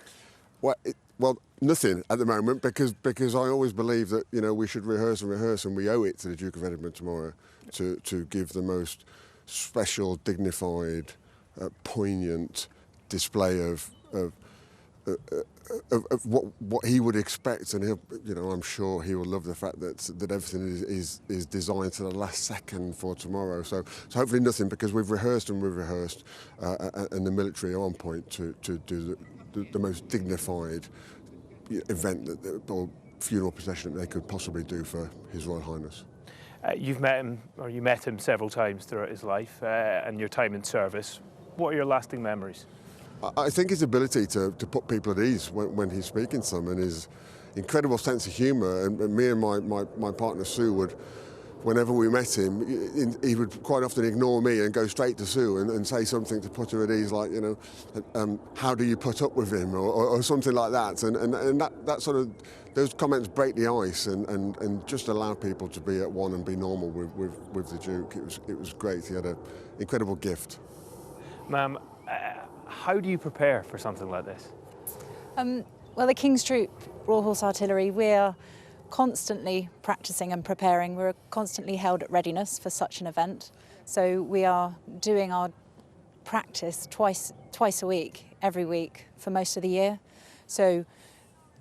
Well, nothing at the moment because I always believe that, you know, we should rehearse and we owe it to the Duke of Edinburgh tomorrow to give the most special, dignified, poignant display of what he would expect, and he'll, you know, I'm sure he will love the fact that everything is designed to the last second for tomorrow. So hopefully nothing, because we've rehearsed and the military are on point to do the most dignified event or funeral procession that they could possibly do for His Royal Highness. You've met him, or you met him several times throughout his life and your time in service. What are your lasting memories? I think his ability to put people at ease when he's speaking to them, and his incredible sense of humour. And me and my partner Sue would, whenever we met him, he would quite often ignore me and go straight to Sue and say something to put her at ease, like, you know, how do you put up with him, or something like that. And that sort of, those comments break the ice and just allow people to be at one and be normal with the Duke. It was great. He had an incredible gift. Ma'am, how do you prepare for something like this? Well, the King's Troop, Royal Horse Artillery, we're constantly practicing and preparing. We're constantly held at readiness for such an event. So we are doing our practice twice a week, every week, for most of the year. So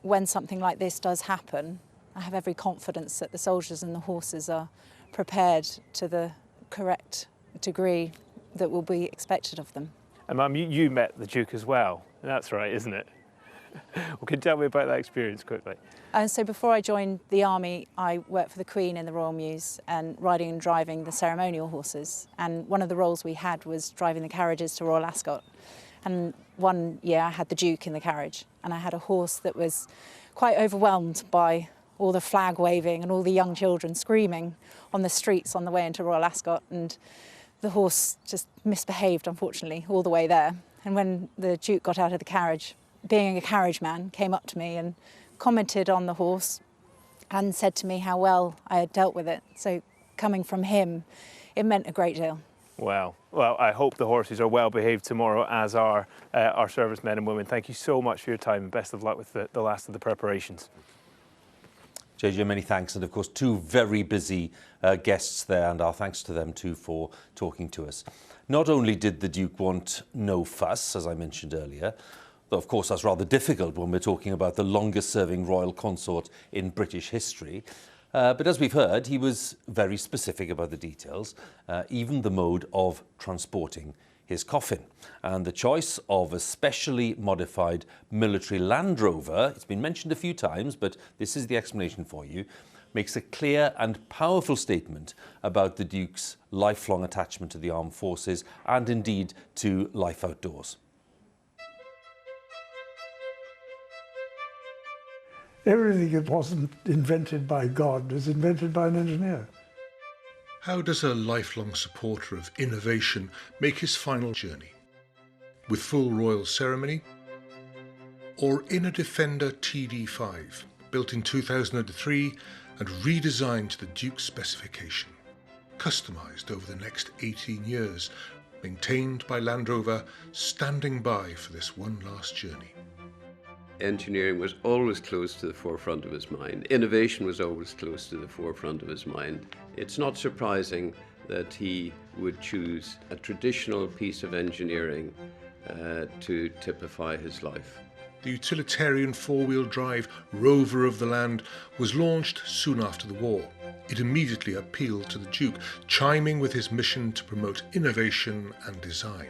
when something like this does happen, I have every confidence that the soldiers and the horses are prepared to the correct degree that will be expected of them. And Mum, you met the Duke as well. That's right, isn't it? Well, can you tell me about that experience quickly? So before I joined the army, I worked for the Queen in the Royal Mews and riding and driving the ceremonial horses. And one of the roles we had was driving the carriages to Royal Ascot. And one year I had the Duke in the carriage, and I had a horse that was quite overwhelmed by all the flag waving and all the young children screaming on the streets on the way into Royal Ascot. And the horse just misbehaved, unfortunately, all the way there. And when the Duke got out of the carriage, being a carriage man, came up to me and commented on the horse and said to me how well I had dealt with it. So coming from him, it meant a great deal. Wow. Well, I hope the horses are well behaved tomorrow, as are our servicemen and women. Thank you so much for your time, and best of luck with the last of the preparations. JJ, many thanks, and of course 2 very busy guests there, and our thanks to them too for talking to us. Not only did the Duke want no fuss, as I mentioned earlier, though of course that's rather difficult when we're talking about the longest serving royal consort in British history, but as we've heard, he was very specific about the details, even the mode of transporting his coffin. And the choice of a specially modified military Land Rover, it's been mentioned a few times, but this is the explanation for you, makes a clear and powerful statement about the Duke's lifelong attachment to the armed forces and indeed to life outdoors. Everything that wasn't invented by God was invented by an engineer. How does a lifelong supporter of innovation make his final journey? With full royal ceremony? Or in a Defender TD5, built in 2003 and redesigned to the Duke's specification, customised over the next 18 years, maintained by Land Rover, standing by for this one last journey? Engineering was always close to the forefront of his mind. Innovation was always close to the forefront of his mind. It's not surprising that he would choose a traditional piece of engineering to typify his life. The utilitarian four-wheel drive Rover of the Land was launched soon after the war. It immediately appealed to the Duke, chiming with his mission to promote innovation and design,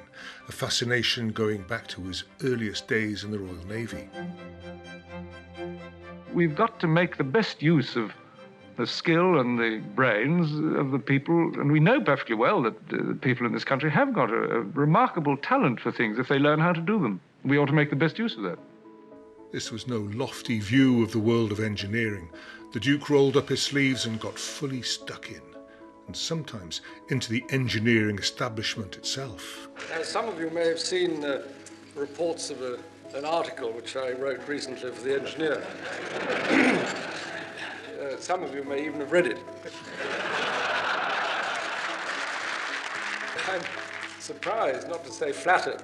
a fascination going back to his earliest days in the Royal Navy. We've got to make the best use of the skill and the brains of the people, and we know perfectly well that the people in this country have got a remarkable talent for things if they learn how to do them. We ought to make the best use of that. This was no lofty view of the world of engineering. The Duke rolled up his sleeves and got fully stuck in, and sometimes into the engineering establishment itself. As some of you may have seen reports of an article which I wrote recently for the Engineer. Some of you may even have read it. I'm surprised, not to say flattered,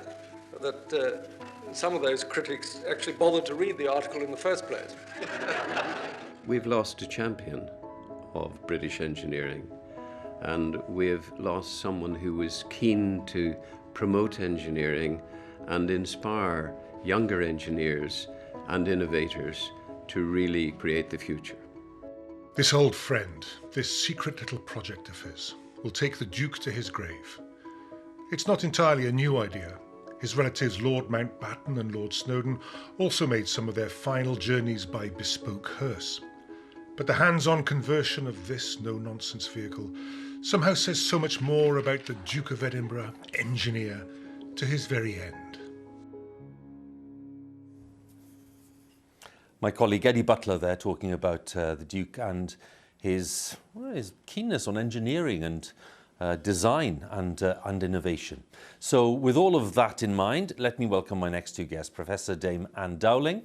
that some of those critics actually bothered to read the article in the first place. We've lost a champion of British engineering, and we've lost someone who was keen to promote engineering and inspire younger engineers and innovators to really create the future. This old friend, this secret little project of his, will take the Duke to his grave. It's not entirely a new idea. His relatives Lord Mountbatten and Lord Snowdon also made some of their final journeys by bespoke hearse. But the hands-on conversion of this no-nonsense vehicle somehow says so much more about the Duke of Edinburgh, engineer, to his very end. My colleague Eddie Butler there talking about the Duke and his keenness on engineering and design and innovation. So with all of that in mind, let me welcome my next 2 guests, Professor Dame Anne Dowling,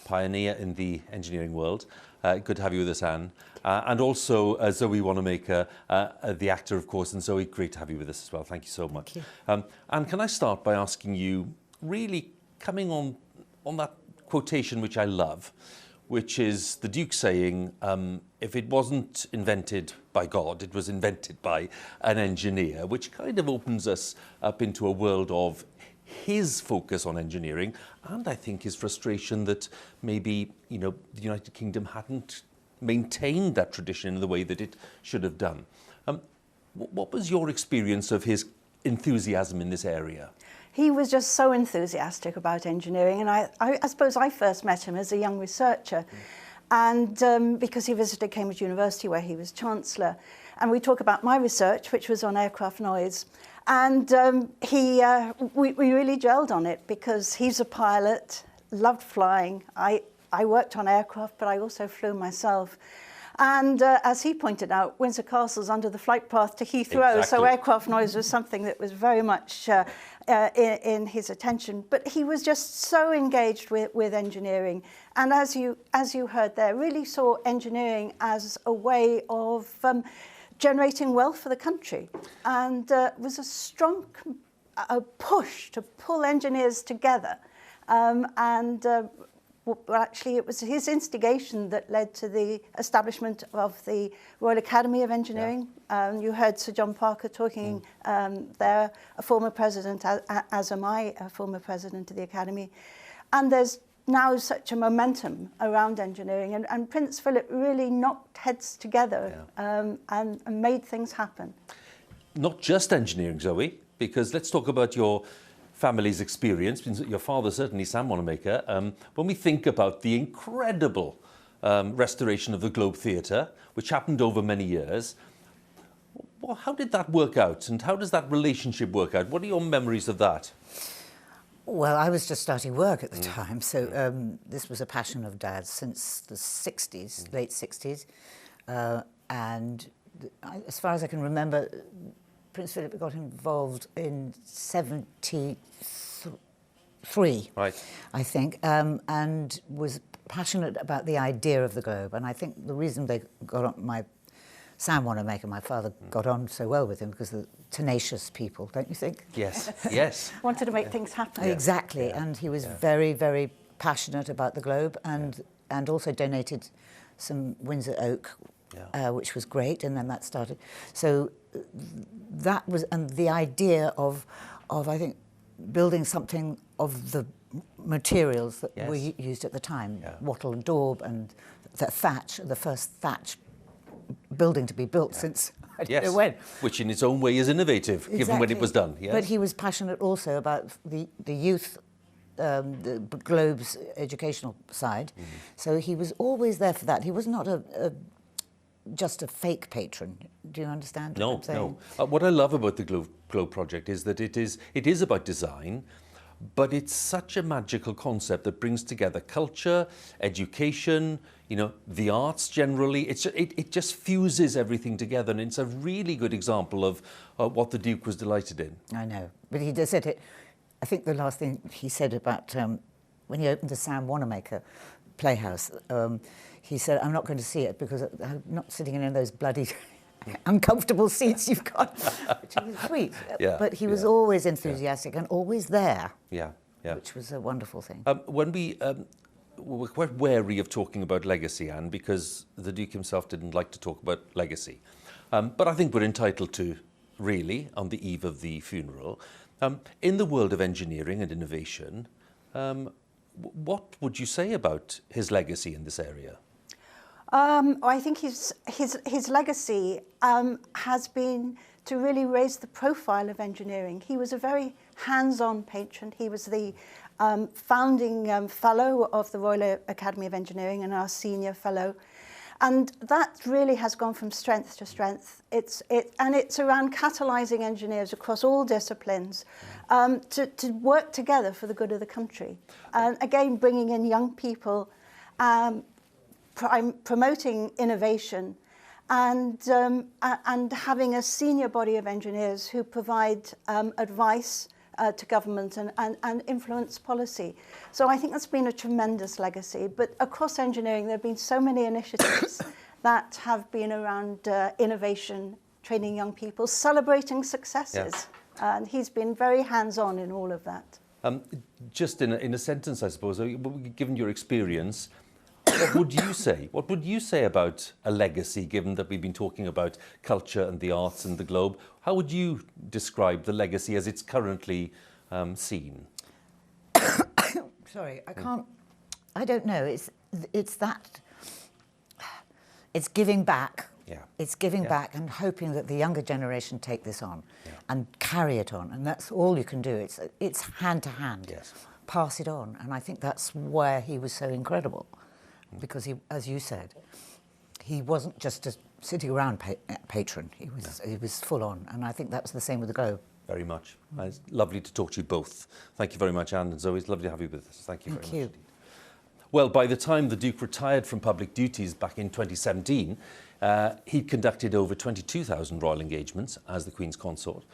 pioneer in the engineering world. Good to have you with us, Anne. And also Zoe Wanamaker, the actor, of course, and Zoe, great to have you with us as well. Thank you so much. Anne, can I start by asking you, really coming on that quotation which I love, which is the Duke saying, if it wasn't invented by God, it was invented by an engineer, which kind of opens us up into a world of his focus on engineering, and I think his frustration that maybe, the United Kingdom hadn't maintained that tradition in the way that it should have done. What was your experience of his enthusiasm in this area? He was just so enthusiastic about engineering, and I suppose I first met him as a young researcher, and because he visited Cambridge University where he was Chancellor, and we talk about my research, which was on aircraft noise, and we really gelled on it because he's a pilot, loved flying. I worked on aircraft, but I also flew myself. And as he pointed out, Windsor Castle's under the flight path to Heathrow, exactly. So aircraft noise was something that was very much in his attention. But he was just so engaged with engineering. And as you heard there, really saw engineering as a way of generating wealth for the country. And was a strong push to pull engineers together and well, actually it was his instigation that led to the establishment of the Royal Academy of Engineering. You heard Sir John Parker talking there, a former president, as am I, a former president of the Academy. And there's now such a momentum around engineering, and Prince Philip really knocked heads together and made things happen. Not just engineering, Zoe, because let's talk about your family's experience. Your father, certainly Sam Wanamaker. When we think about the incredible restoration of the Globe Theatre, which happened over many years, well, how did that work out, and how does that relationship work out? What are your memories of that? Well, I was just starting work at the time, so this was a passion of Dad's since the 60s, late 60s. And as far as I can remember, Prince Philip got involved in 73, right, I think, and was passionate about the idea of the Globe. And I think the reason they got on, Sam Wanamaker, my father, got on so well with him because they're tenacious people, don't you think? Yes, yes. Wanted to make things happen. Exactly, and he was very, very passionate about the Globe, and also donated some Windsor oak, which was great, and then that started. So that was, and the idea of I think, building something of the materials that were used at the time, wattle and daub, and the thatch, the first thatch building to be built since I don't know when. Which in its own way is innovative, given when it was done. Yes. But he was passionate also about the youth, the Globe's educational side. So he was always there for that. He was not just a fake patron. Do you understand what I'm saying? No. What I love about the Globe project is that it is about design, but it's such a magical concept that brings together culture, education, you know, the arts generally. It just fuses everything together, and it's a really good example of what the Duke was delighted in. I know, but he just said it. I think the last thing he said about when he opened the Sam Wanamaker Playhouse, he said, "I'm not going to see it because I'm not sitting in those bloody uncomfortable seats you've got," which was sweet. But he was always enthusiastic and always there. Which was a wonderful thing. When we're quite wary of talking about legacy, Anne, because the Duke himself didn't like to talk about legacy. But I think we're entitled to, really, on the eve of the funeral. In the world of engineering and innovation, what would you say about his legacy in this area? I think his legacy has been to really raise the profile of engineering. He was a very hands-on patron. He was the founding fellow of the Royal Academy of Engineering and our senior fellow. And that really has gone from strength to strength. It's around catalysing engineers across all disciplines to work together for the good of the country. And again, bringing in young people, promoting innovation, and having a senior body of engineers who provide advice to government and influence policy. So I think that's been a tremendous legacy. But across engineering, there have been so many initiatives that have been around innovation, training young people, celebrating successes. And he's been very hands-on in all of that. Just in a sentence, I suppose, given your experience, what would you say? What would you say about a legacy, given that we've been talking about culture and the arts and the Globe? How would you describe the legacy as it's currently seen? Sorry, I don't know. It's that. It's giving back. It's giving back and hoping that the younger generation take this on and carry it on. And that's all you can do. It's hand to hand. Pass it on. And I think that's where he was so incredible. Because he, as you said, he wasn't just a sitting around patron. He was full on, and I think that was the same with the Globe. Very much. It's lovely to talk to you both. Thank you very much, Anne and Zoe. It's lovely to have you with us. Thank you very much. Thank you. Well, by the time the Duke retired from public duties back in 2017, he'd conducted over 22,000 royal engagements as the Queen's consort.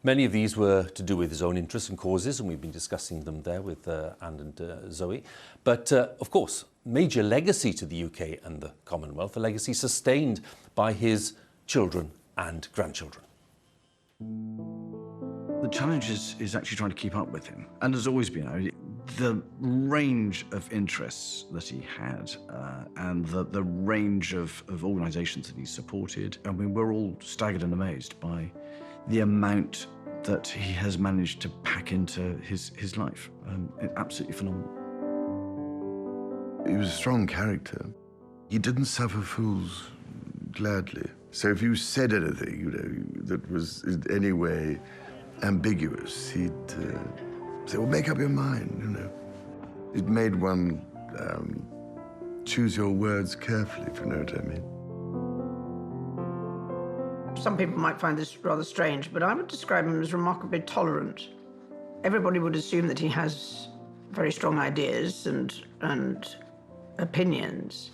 Many of these were to do with his own interests and causes, and we've been discussing them there with Anne and Zoe. But, of course, major legacy to the UK and the Commonwealth, a legacy sustained by his children and grandchildren. The challenge is actually trying to keep up with him. And there's always been, the range of interests that he had and the range of organisations that he supported. I mean, we're all staggered and amazed by the amount that he has managed to pack into his life. Absolutely phenomenal. He was a strong character. He didn't suffer fools gladly. So if you said anything, you know, that was in any way ambiguous, he'd say, well, make up your mind, you know. It made one choose your words carefully, if you know what I mean. Some people might find this rather strange, but I would describe him as remarkably tolerant. Everybody would assume that he has very strong ideas and opinions,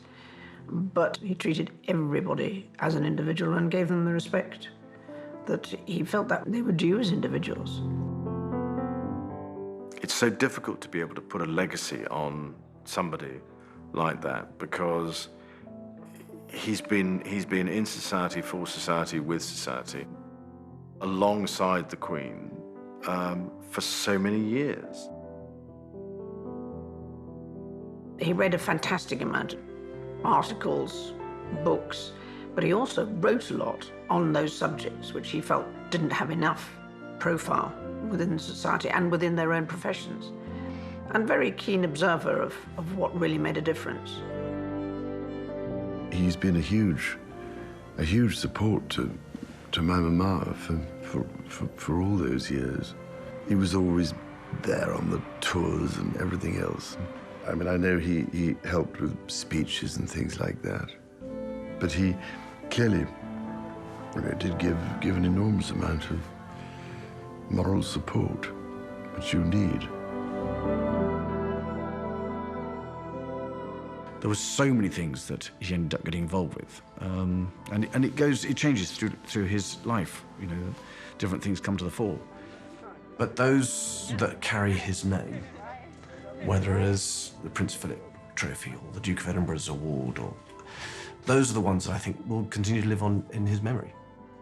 but he treated everybody as an individual and gave them the respect that he felt that they were due as individuals. It's so difficult to be able to put a legacy on somebody like that, because he's been in society, for society, with society, alongside the Queen for so many years. He read a fantastic amount of articles, books, but he also wrote a lot on those subjects which he felt didn't have enough profile within society and within their own professions. And very keen observer of what really made a difference. He's been a huge support to my mama for all those years. He was always there on the tours and everything else. I mean, I know he helped with speeches and things like that, but he clearly, you know, did give an enormous amount of moral support, which you need. There were so many things that he ended up getting involved with, and it changes through his life. You know, different things come to the fore. But those that carry his name, whether it is the Prince Philip Trophy or the Duke of Edinburgh's award, or those are the ones that I think will continue to live on in his memory.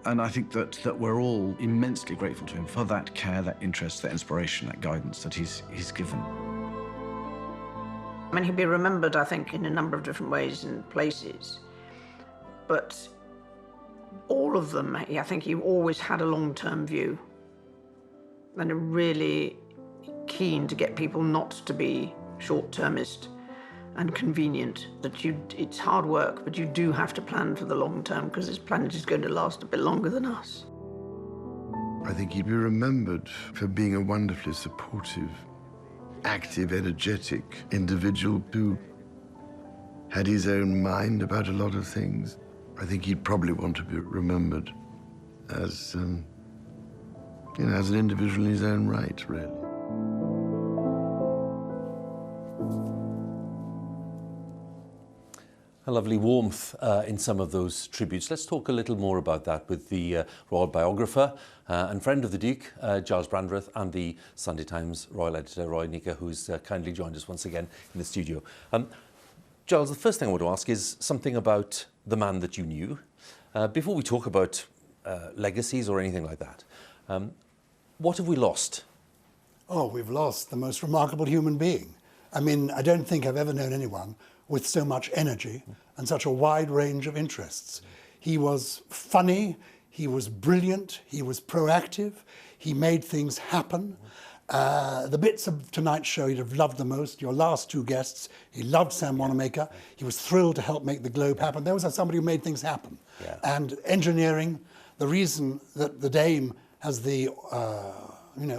And I think that we're all immensely grateful to him for that care, that interest, that inspiration, that guidance that he's given. I mean, he'll be remembered, I think, in a number of different ways and places. But all of them, I think he always had a long-term view and a really keen to get people not to be short-termist and convenient. That it's hard work, but you do have to plan for the long term, because this planet is going to last a bit longer than us. I think he'd be remembered for being a wonderfully supportive, active, energetic individual who had his own mind about a lot of things. I think he'd probably want to be remembered as, you know, as an individual in his own right, really. A lovely warmth in some of those tributes. Let's talk a little more about that with the royal biographer and friend of the Duke, Giles Brandreth, and the Sunday Times royal editor, Roy Nika, who's kindly joined us once again in the studio. Giles, the first thing I want to ask is something about the man that you knew. Before we talk about legacies or anything like that, what have we lost? Oh, we've lost the most remarkable human being. I mean, I don't think I've ever known anyone with so much energy and such a wide range of interests. He was funny, he was brilliant, he was proactive, he made things happen. The bits of tonight's show he'd have loved the most, your last two guests, he loved Sam Wanamaker, he was thrilled to help make the Globe happen. There was somebody who made things happen. Yeah. And engineering, the reason that the Dame has the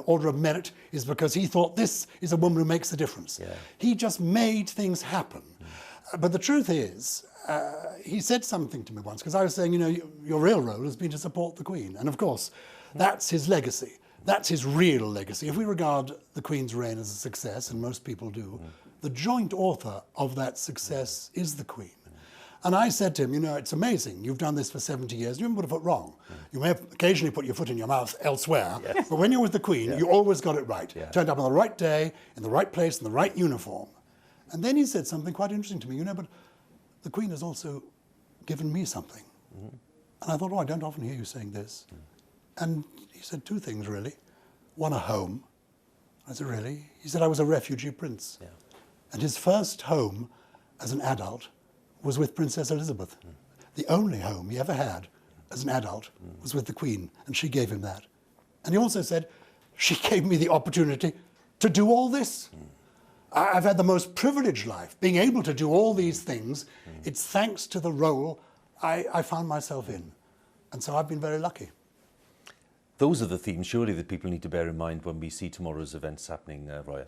Order of Merit is because he thought this is a woman who makes a difference. Yeah. He just made things happen. But the truth is, he said something to me once, because I was saying, you know, your real role has been to support the Queen. And of course, that's his legacy. That's his real legacy. If we regard the Queen's reign as a success, and most people do, the joint author of that success is the Queen. And I said to him, you know, it's amazing. You've done this for 70 years. You haven't put a foot wrong. You may have occasionally put your foot in your mouth elsewhere, but when you're with the Queen, you always got it right. Turned up on the right day, in the right place, in the right uniform. And then he said something quite interesting to me, you know, but the Queen has also given me something. And I thought, oh, I don't often hear you saying this. And he said two things, really. One, a home, I said, really? He said, I was a refugee prince. Yeah. And his first home as an adult was with Princess Elizabeth. The only home he ever had as an adult was with the Queen, and she gave him that. And he also said, she gave me the opportunity to do all this. I've had the most privileged life, being able to do all these things. It's thanks to the role I found myself in. And so I've been very lucky. Those are the themes, surely, that people need to bear in mind when we see tomorrow's events happening, Roya.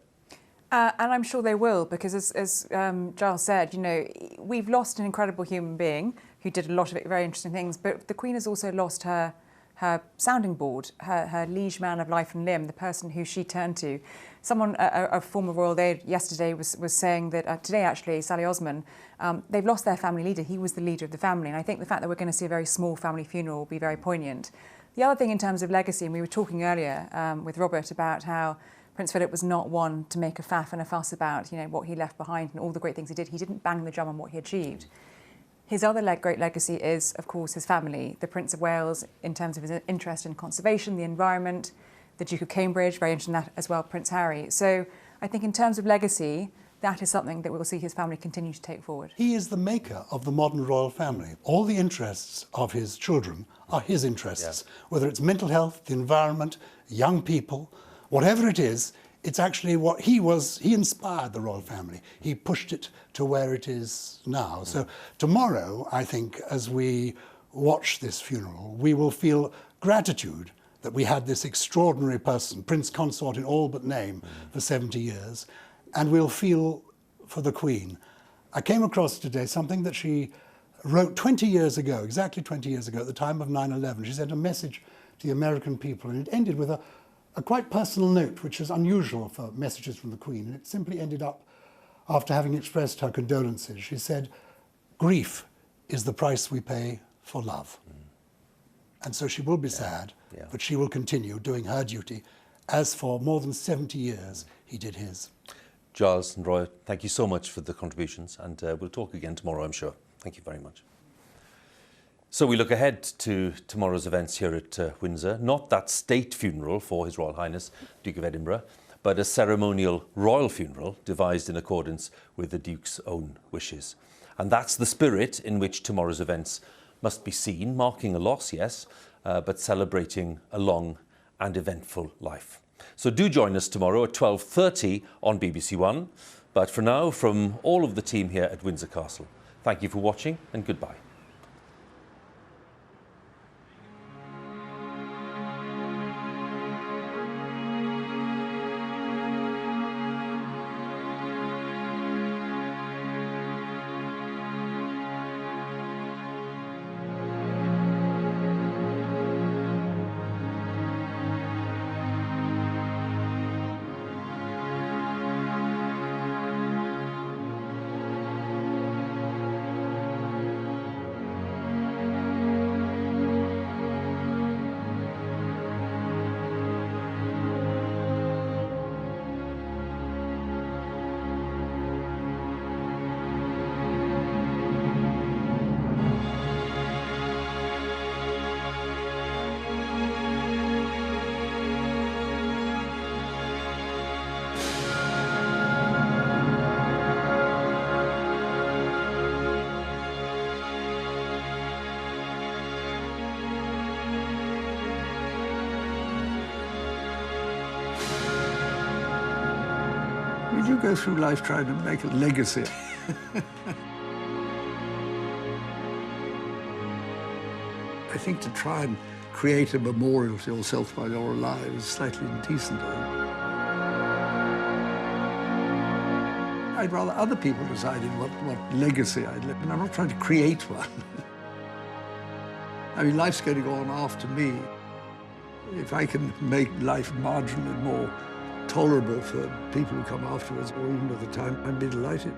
And I'm sure they will, because as Giles said, you know, we've lost an incredible human being who did a lot of very interesting things, but the Queen has also lost her sounding board, her liege man of life and limb, the person who she turned to. Someone, a former royal aide yesterday was saying that, today actually, Sally Osman, they've lost their family leader. He was the leader of the family. And I think the fact that we're going to see a very small family funeral will be very poignant. The other thing in terms of legacy, and we were talking earlier with Robert about how Prince Philip was not one to make a faff and a fuss about, you know, what he left behind and all the great things he did. He didn't bang the drum on what he achieved. His other great legacy is, of course, his family. The Prince of Wales, in terms of his interest in conservation, the environment, the Duke of Cambridge, very interested in that as well, Prince Harry. So I think in terms of legacy, that is something that we'll see his family continue to take forward. He is the maker of the modern royal family. All the interests of his children are his interests, whether it's mental health, the environment, young people, whatever it is, it's actually what he inspired the royal family. He pushed it to where it is now. So tomorrow, I think, as we watch this funeral, we will feel gratitude that we had this extraordinary person, Prince Consort in all but name, for 70 years, and we'll feel for the Queen. I came across today something that she wrote 20 years ago, exactly 20 years ago, at the time of 9/11. She sent a message to the American people, and it ended with a quite personal note, which is unusual for messages from the Queen. And it simply ended up, after having expressed her condolences, she said, grief is the price we pay for love. And so she will be sad, but she will continue doing her duty, as for more than 70 years he did his. Giles and Roy, thank you so much for the contributions, and we'll talk again tomorrow, I'm sure. Thank you very much. So we look ahead to tomorrow's events here at Windsor, not that state funeral for His Royal Highness, Duke of Edinburgh, but a ceremonial royal funeral devised in accordance with the Duke's own wishes. And that's the spirit in which tomorrow's events must be seen, marking a loss, yes, but celebrating a long and eventful life. So do join us tomorrow at 12:30 on BBC One. But for now, from all of the team here at Windsor Castle, thank you for watching and goodbye. We do go through life trying to make a legacy. I think to try and create a memorial to yourself while you're alive is slightly indecent. I'd rather other people decided what legacy I'd live, and I'm not trying to create one. I mean, life's going to go on after me. If I can make life marginally more tolerable for people who come afterwards, or even at the time, I'd be delighted.